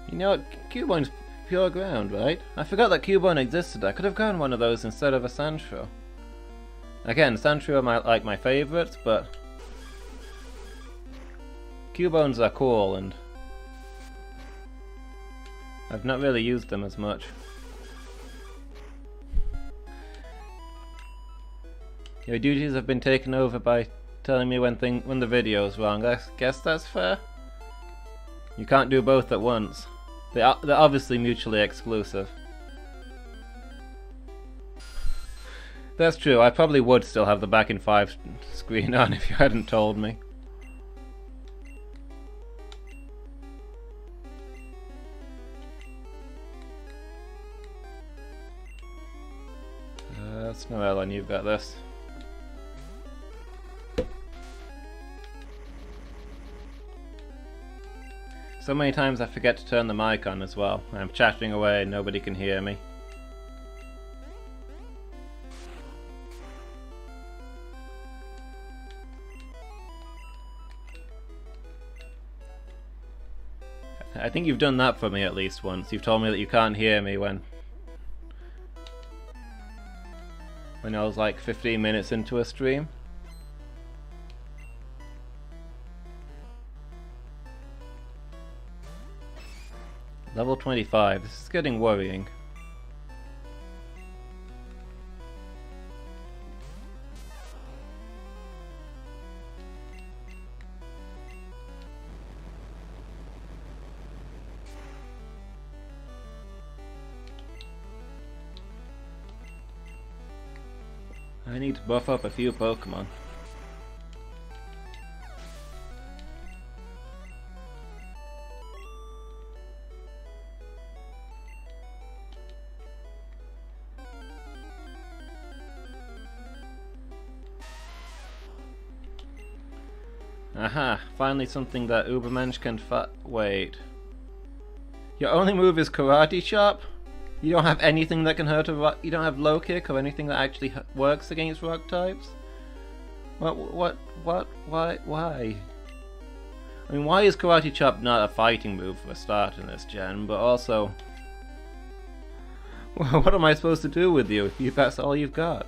You know what? Cubone's pure ground, right? I forgot that Cubone existed. I could have gotten one of those instead of a Sandshrew. Again, Sandshrew are like my favourites, but Cubones are cool, and I've not really used them as much. Your duties have been taken over by telling me when the video's wrong. I guess that's fair. You can't do both at once. They're obviously mutually exclusive. That's true, I probably would still have the back in 5 screen on if you hadn't told me. Snow, you've got this. So many times I forget to turn the mic on as well. I'm chatting away and nobody can hear me. I think you've done that for me at least once. You've told me that you can't hear me when I was like 15 minutes into a stream. Level 25, this is getting worrying. I need to buff up a few Pokemon. Aha, finally something that Ubermensch can wait. Your only move is Karate Chop? You don't have anything that can hurt a rock? You don't have Low Kick or anything that actually works against rock types? Why? I mean, why is Karate Chop not a fighting move for a start in this gen, but also... what am I supposed to do with you if that's all you've got?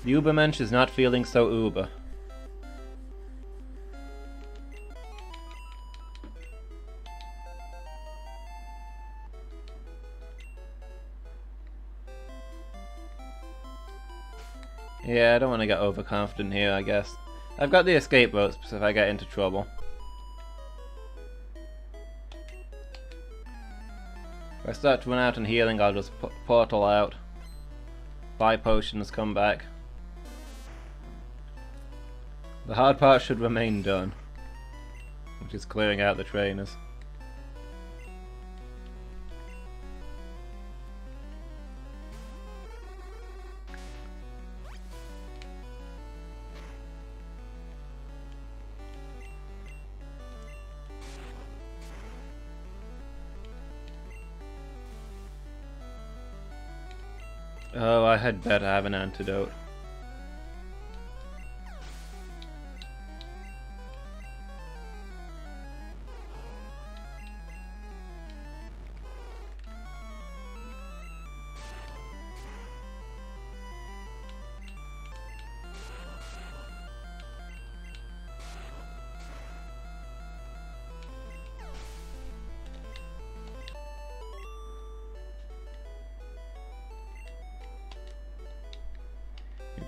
The Ubermensch is not feeling so uber. Yeah, I don't want to get overconfident here, I guess. I've got the escape routes if I get into trouble. If I start to run out in healing, I'll just portal out. Buy potions, come back. The hard part should remain done, which is clearing out the trainers. Oh, I had better have an antidote.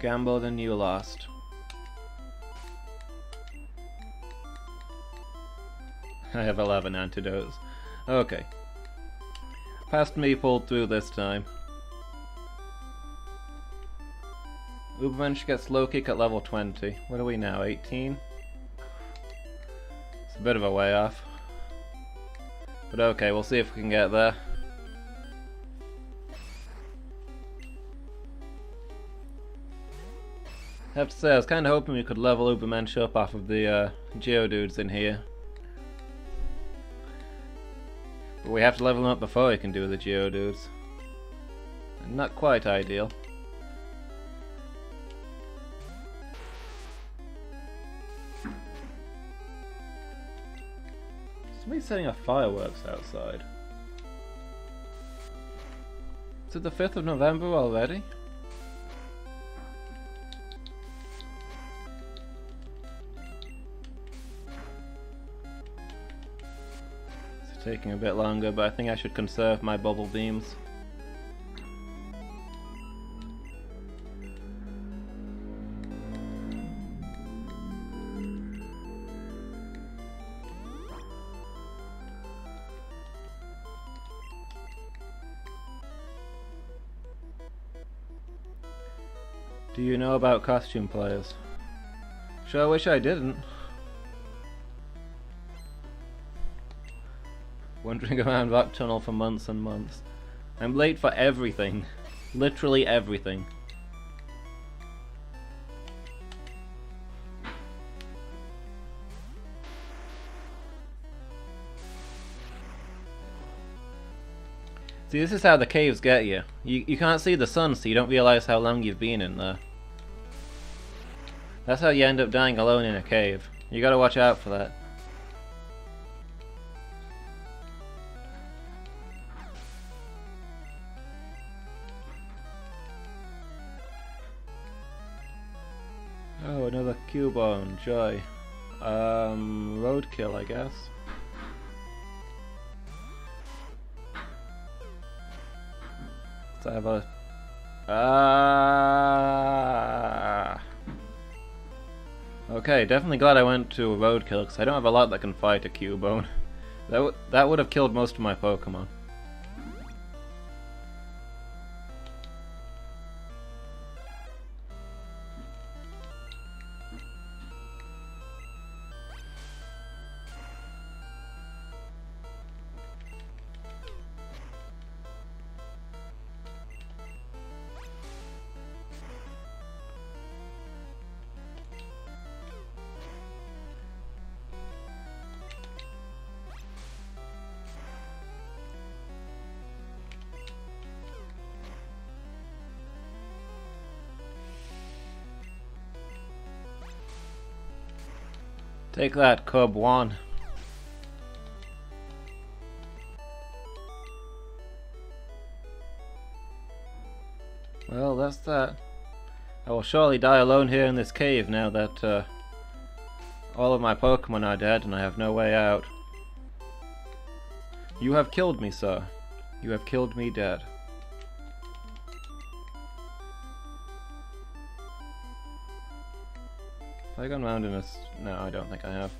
Gambled and you lost. I have 11 antidotes. Okay. Past me pulled through this time. Ubermensch gets low kick at level 20. What are we now, 18? It's a bit of a way off. But okay, we'll see if we can get there. I have to say, I was kind of hoping we could level Ubermensch up off of the Geodudes in here. But we have to level him up before we can do the Geodudes. Not quite ideal. Somebody's setting off fireworks outside. Is it the 5th of November already? It's taking a bit longer, but I think I should conserve my bubble beams. Do you know about costume players? Sure wish I didn't. Wandering around that tunnel for months and months. I'm late for everything. Literally everything. See, this is how the caves get you. You can't see the sun, so you don't realise how long you've been in there. That's how you end up dying alone in a cave. You gotta watch out for that. Oh, another Cubone, joy. Roadkill, I guess. Let's have a... Okay, definitely glad I went to a roadkill, because I don't have a lot that can fight a Cubone. That would have killed most of my Pokemon. Take that, Cub 1. Well, that's that. I will surely die alone here in this cave now that all of my Pokemon are dead and I have no way out. You have killed me, sir. You have killed me dead. Have I gone round in a... No, I don't think I have.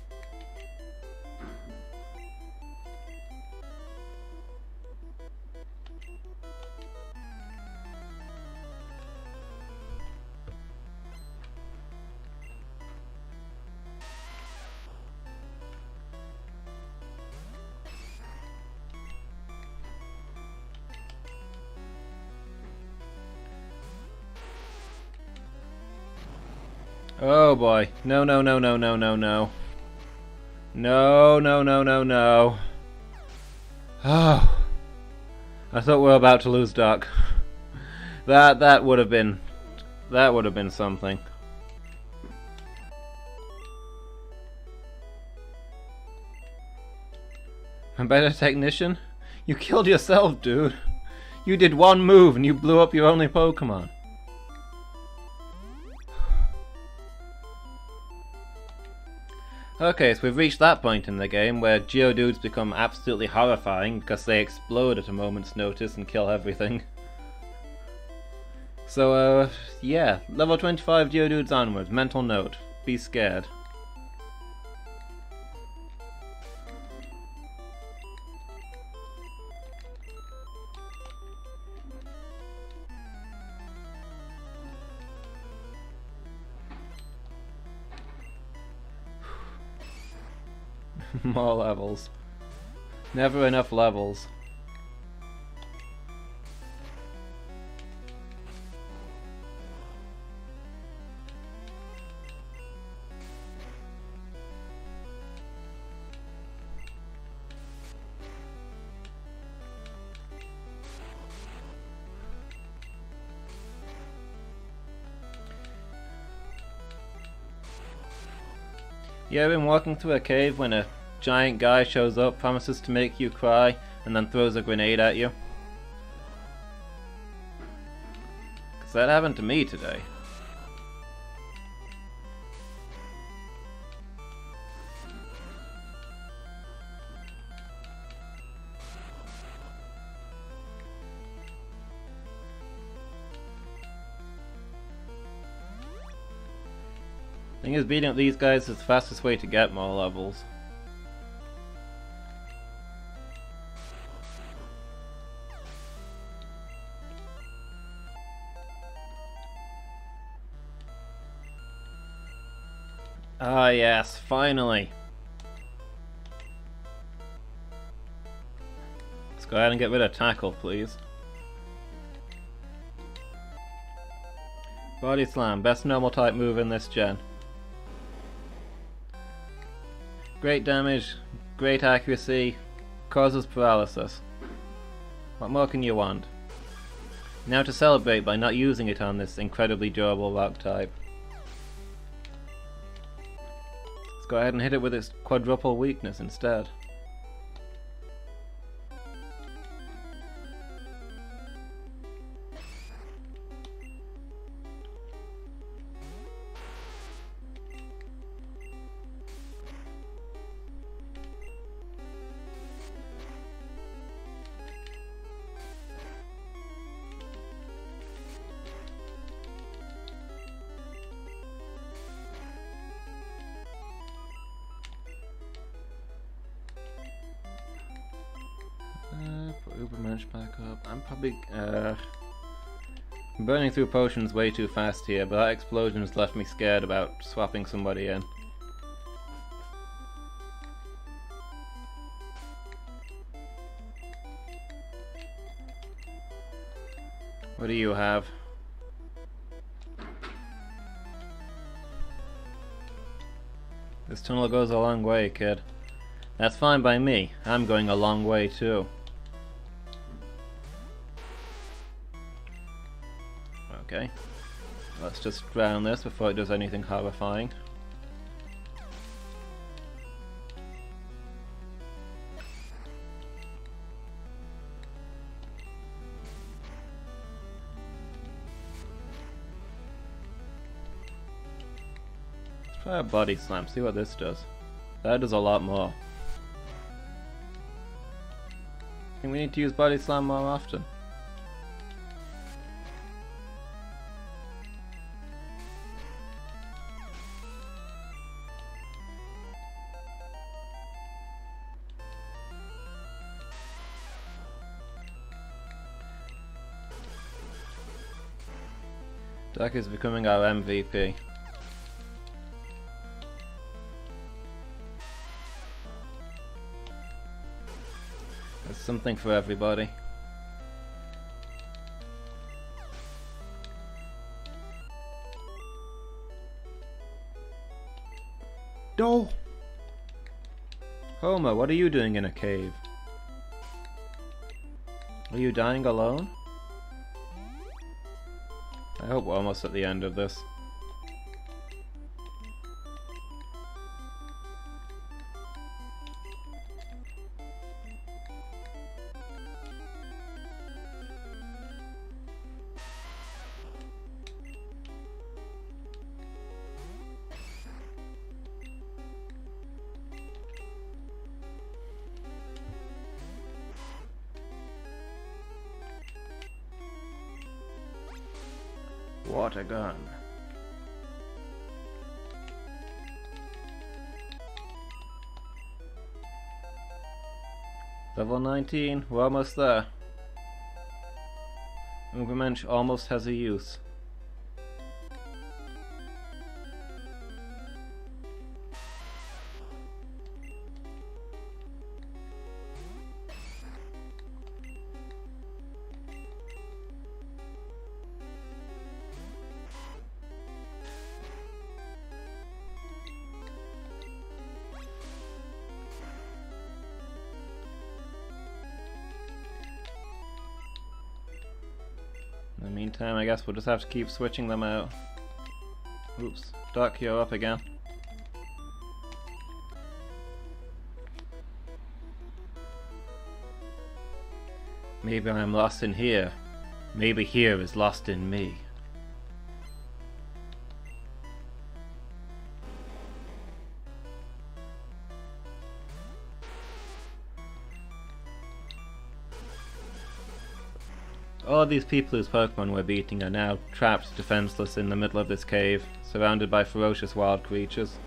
Oh boy. No, no, no, no, no, no, no. No, no, no, no, no. Oh. I thought we were about to lose Duck. That would have been something. A better technician? You killed yourself, dude. You did one move and you blew up your only Pokemon. Okay, so we've reached that point in the game where Geodudes become absolutely horrifying because they explode at a moment's notice and kill everything. So, yeah, level 25 Geodudes onwards. Mental note, be scared. More levels. Never enough levels. Yeah, I've been walking through a cave when a giant guy shows up, promises to make you cry, and then throws a grenade at you. 'Cause that happened to me today. Thing is, beating up these guys is the fastest way to get more levels. Ah yes, finally! Let's go ahead and get rid of Tackle, please. Body Slam, best normal type move in this gen. Great damage, great accuracy, causes paralysis. What more can you want? Now to celebrate by not using it on this incredibly durable rock type. Let's go ahead and hit it with its quadruple weakness instead. Put Uber Mensch back up. I'm probably burning through potions way too fast here, but that explosion has left me scared about swapping somebody in. What do you have? This tunnel goes a long way, kid. That's fine by me. I'm going a long way too. Okay. Let's just drown this before it does anything horrifying. Let's try a Body Slam, see what this does. That does a lot more. I think we need to use Body Slam more often. Duck is becoming our MVP. There's something for everybody. No! Homer, what are you doing in a cave? Are you dying alone? I hope we're almost at the end of this. Water gun. Level 19, we're almost there. Ubermensch almost has a use. In the meantime, I guess we'll just have to keep switching them out. Oops, Duck, you're up again. Maybe I'm lost in here. Maybe here is lost in me. All these people whose Pokemon we're beating are now trapped defenseless in the middle of this cave, surrounded by ferocious wild creatures.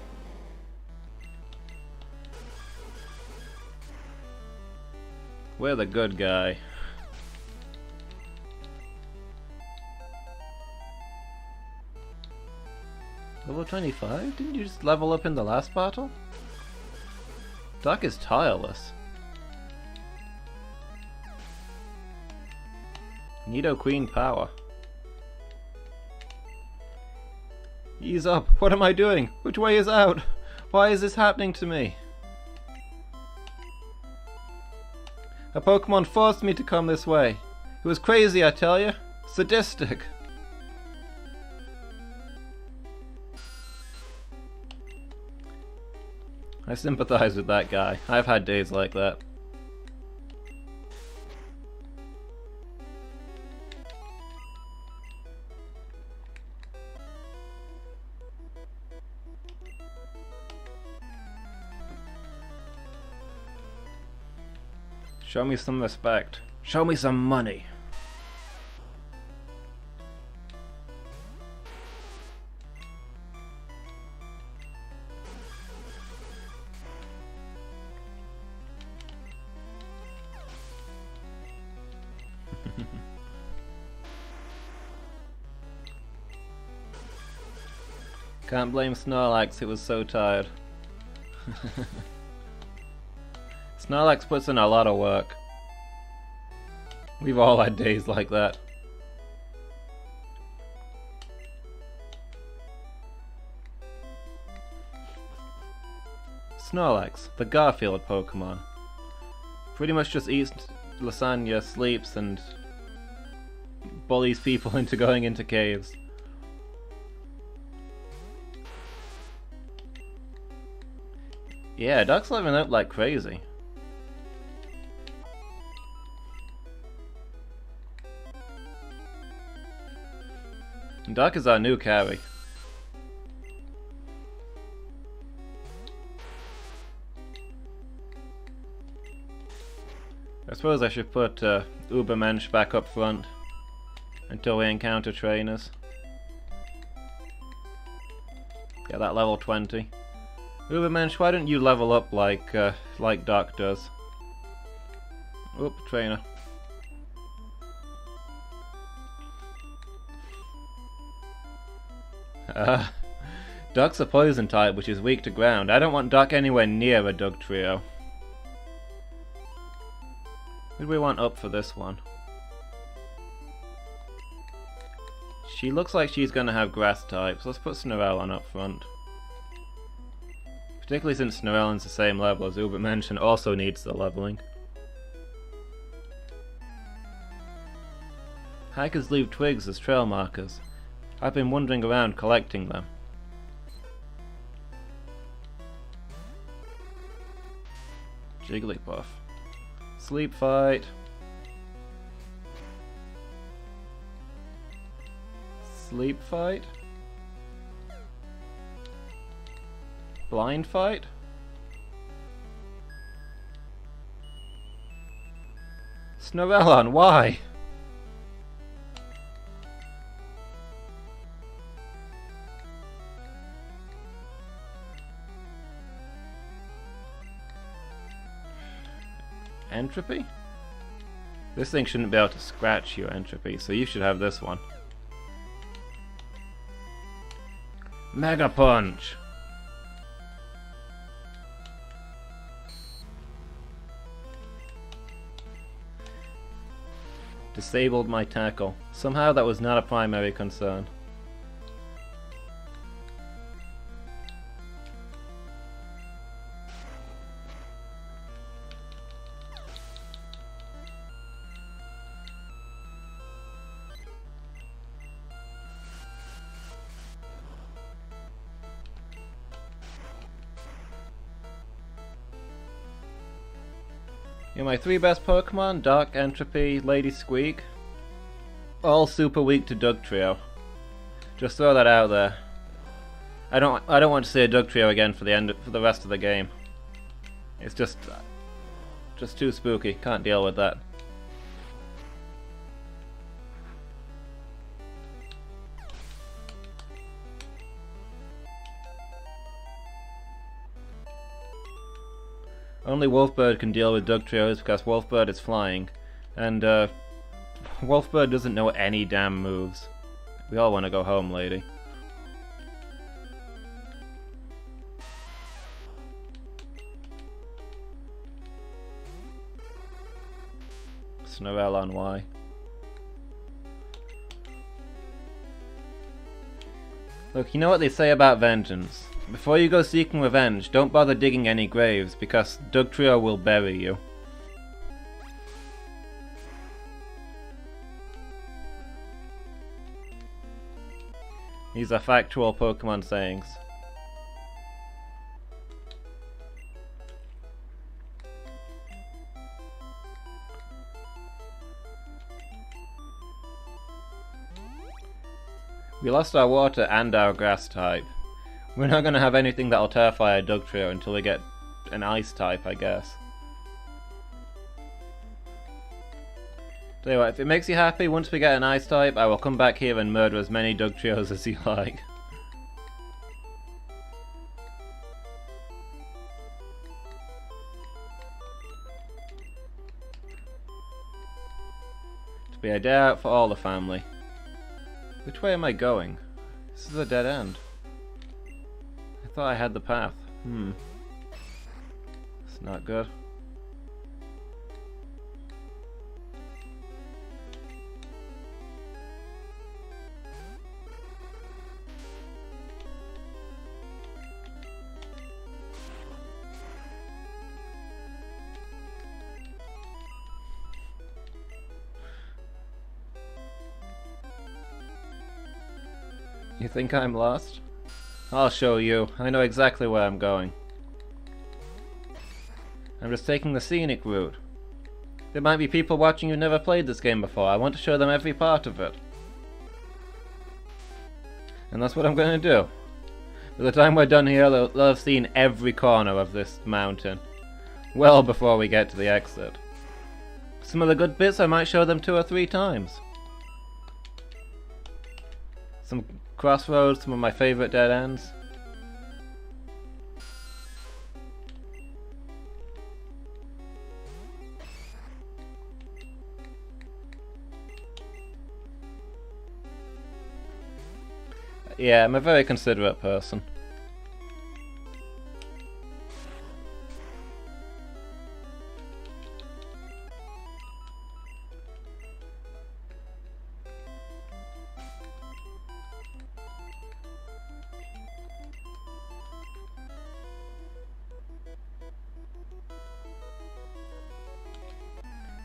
We're the good guy. Level 25? Didn't you just level up in the last battle? Duck is tireless. Nido Queen power. Ease up. What am I doing? Which way is out? Why is this happening to me? A Pokemon forced me to come this way. It was crazy, I tell you. Sadistic. I sympathize with that guy. I've had days like that. Show me some respect. Show me some money. Can't blame Snorlax, it was so tired. Snorlax puts in a lot of work. We've all had days like that. Snorlax, the Garfield Pokemon. Pretty much just eats lasagna, sleeps, and bullies people into going into caves. Yeah, Duck's leveling up like crazy. Duck is our new carry. I suppose I should put Ubermensch back up front until we encounter trainers. Yeah, that level 20. Ubermensch, why don't you level up like Duck does? Oop, trainer. Duck's a poison type, which is weak to ground. I don't want Duck anywhere near a Dug Trio. Who do we want up for this one? She looks like she's gonna have grass types. Let's put Snorelon up front. Particularly since Snorelon's the same level as Ubermensch and also needs the leveling. Hikers leave twigs as trail markers. I've been wandering around collecting them. Jigglypuff. Sleep fight. Sleep fight. Blind fight. Snorelon, why? Entropy? This thing shouldn't be able to scratch you, Entropy, so you should have this one. Mega Punch! Disabled my tackle. Somehow that was not a primary concern. My 3 best Pokemon, Dark Entropy, Lady Squeak, all super weak to Dugtrio. Just throw that out there. I don't want to see a Dugtrio again for the rest of the game. It's just too spooky. Can't deal with that. Only Wolfbird can deal with Dugtrios because Wolfbird is flying, and Wolfbird doesn't know any damn moves. We all want to go home, lady. Snorel on Y. Look, you know what they say about vengeance. Before you go seeking revenge, don't bother digging any graves, because Dugtrio will bury you. These are factual Pokemon sayings. We lost our water and our grass type. We're not going to have anything that'll terrify a Dugtrio until we get an ice type, I guess. Tell you what, if it makes you happy, once we get an ice type, I will come back here and murder as many Dugtrios as you like. To be a day out for all the family. Which way am I going? This is a dead end. I thought I had the path. It's not good. You think I'm lost? I'll show you. I know exactly where I'm going. I'm just taking the scenic route. There might be people watching who never played this game before. I want to show them every part of it. And that's what I'm going to do. By the time we're done here, they'll have seen every corner of this mountain. Well before we get to the exit. Some of the good bits I might show them 2 or 3 times. Some crossroads, some of my favourite dead ends. Yeah, I'm a very considerate person.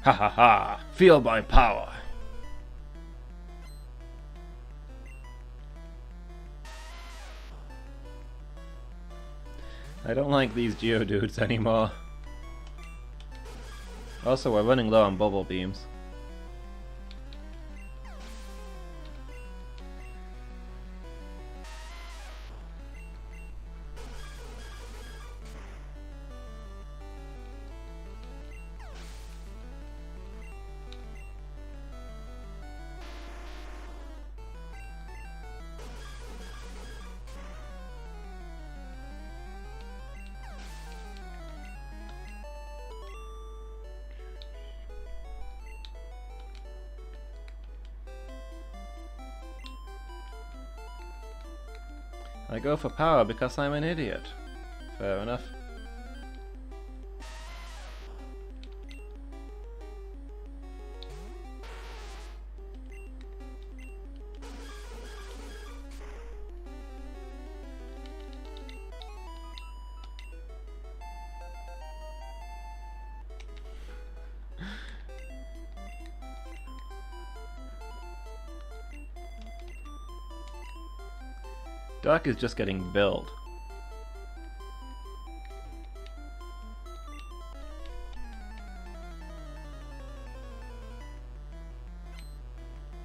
Ha ha ha! Feel my power! I don't like these Geodudes anymore. Also, we're running low on bubble beams. I go for power because I'm an idiot. Fair enough. Duck is just getting built.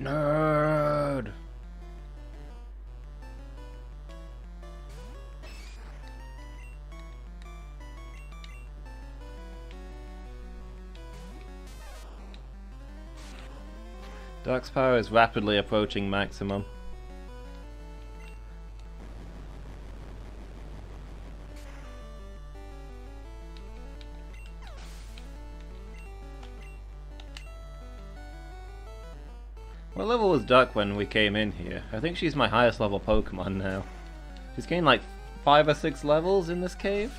Nerd! Duck's power is rapidly approaching maximum. What level was Duck when we came in here? I think she's my highest level Pokemon now. She's gained like 5 or 6 levels in this cave.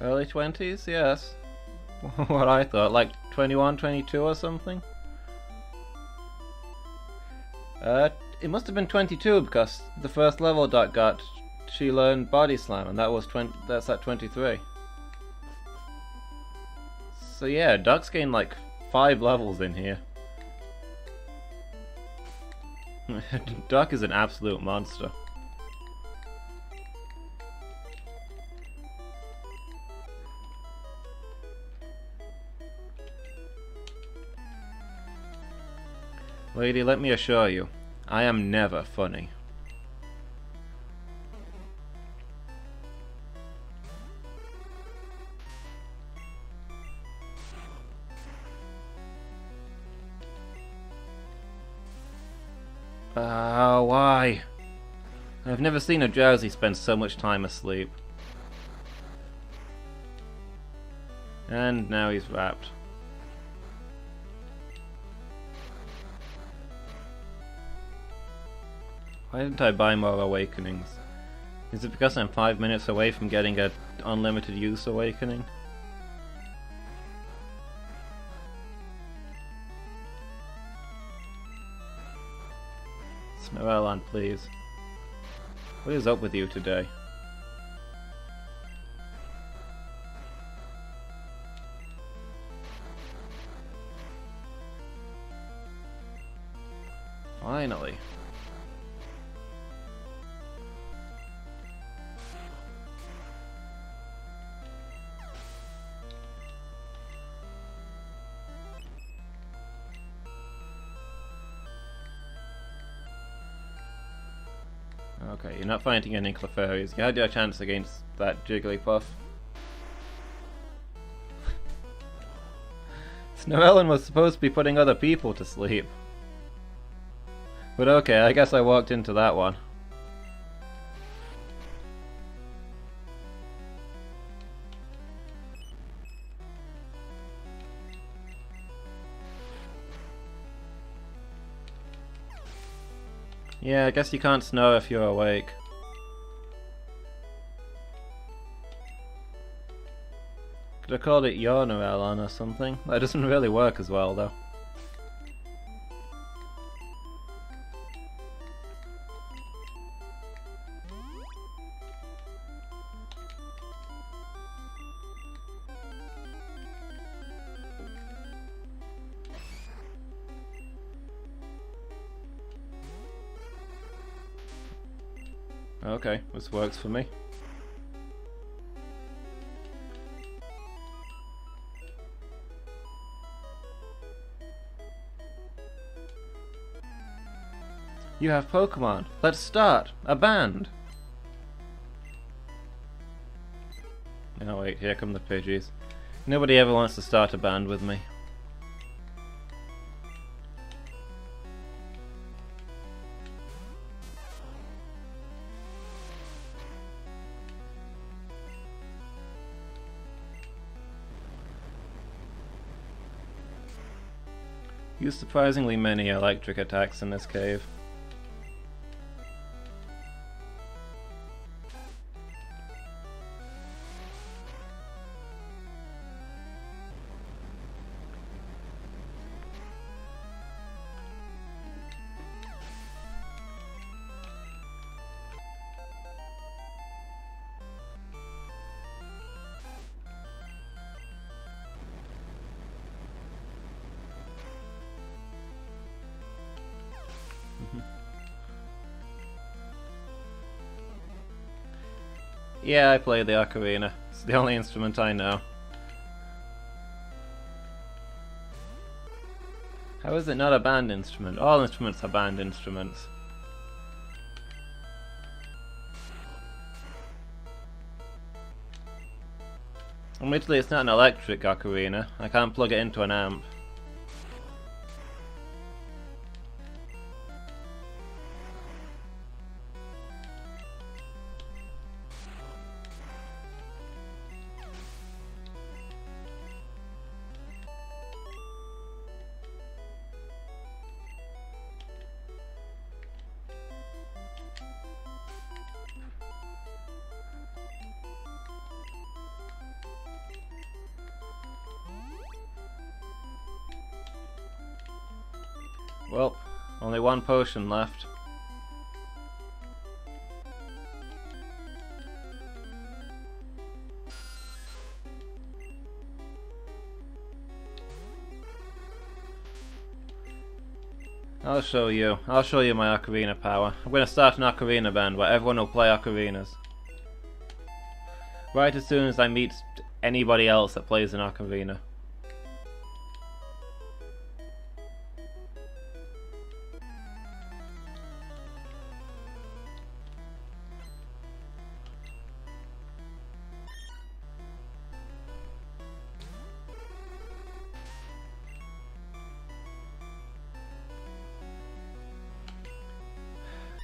Early 20s? Yes. What I thought, like 21, 22 or something? It must have been 22 because the first level Duck got, she learned Body Slam, and that's at 23. So yeah, Duck's gained like 5 levels in here. Duck is an absolute monster. Lady, let me assure you, I am never funny. Why? I've never seen a Drowsy spend so much time asleep. And now he's wrapped. Why didn't I buy more awakenings? Is it because I'm 5 minutes away from getting an unlimited use awakening? Snow, please. What is up with you today? Finally. Okay, you're not fighting any Clefairies. You had your chance against that Jigglypuff. Snow was supposed to be putting other people to sleep. But okay, I guess I walked into that one. Yeah, I guess you can't snow if you're awake. Could have called it your Norellon or something. That doesn't really work as well though. Okay, this works for me. You have Pokemon. Let's start a band. Oh wait, here come the Pidgeys. Nobody ever wants to start a band with me. Use surprisingly many electric attacks in this cave. Yeah, I play the ocarina. It's the only instrument I know. How is it not a band instrument? All instruments are band instruments. Admittedly, it's not an electric ocarina. I can't plug it into an amp. Well, only one potion left. I'll show you my ocarina power. I'm going to start an ocarina band where everyone will play ocarinas. Right as soon as I meet anybody else that plays an ocarina.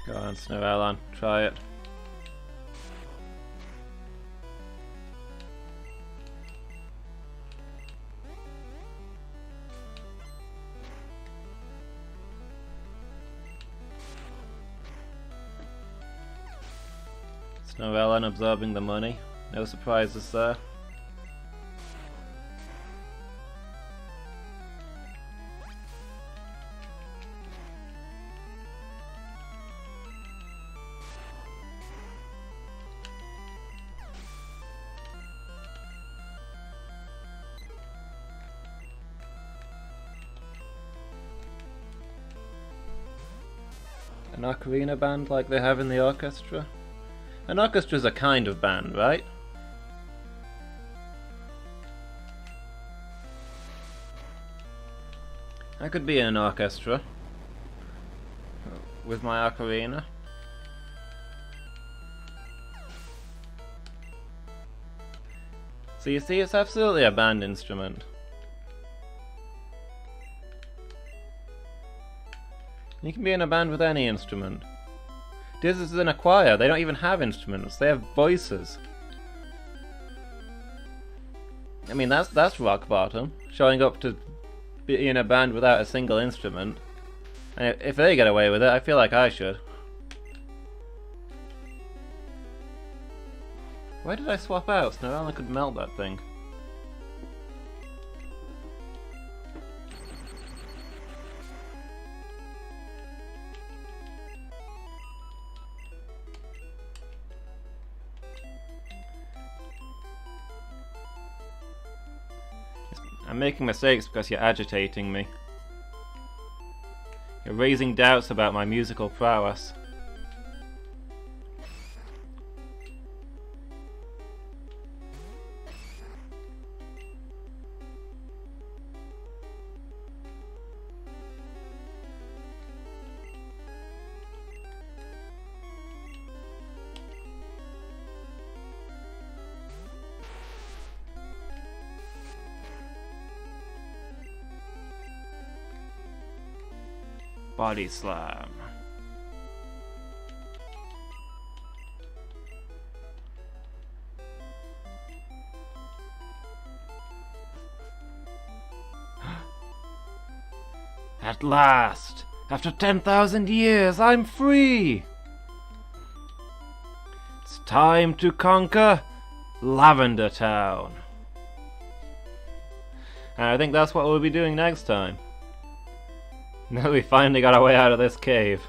Go on, Snowellon, try it. Snowellon absorbing the money. No surprises there. An ocarina band like they have in the orchestra? An orchestra's a kind of band, right? I could be in an orchestra with my ocarina. So you see, it's absolutely a band instrument. You can be in a band with any instrument. This is in a choir, they don't even have instruments, they have voices. I mean, that's rock bottom, showing up to be in a band without a single instrument. And if they get away with it, I feel like I should. Why did I swap out? Snowellon could melt that thing. I'm making mistakes because you're agitating me. You're raising doubts about my musical prowess. Body slam. At last! After 10,000 years, I'm free! It's time to conquer Lavender Town. And I think that's what we'll be doing next time. Now that we finally got our way out of this cave.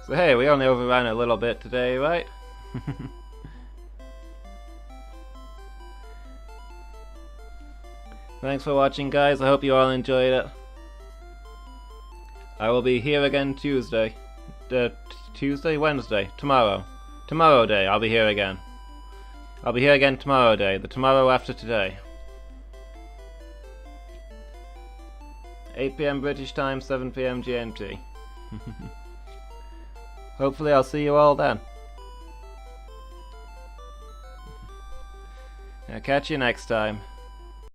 So hey, we only overran a little bit today, right? Thanks for watching, guys. I hope you all enjoyed it. I will be here again Tuesday. Wednesday? Tomorrow. Tomorrow day, I'll be here again. I'll be here again tomorrow day, the tomorrow after today. 8 PM British time, 7 PM GMT. Hopefully I'll see you all then. I'll catch you next time.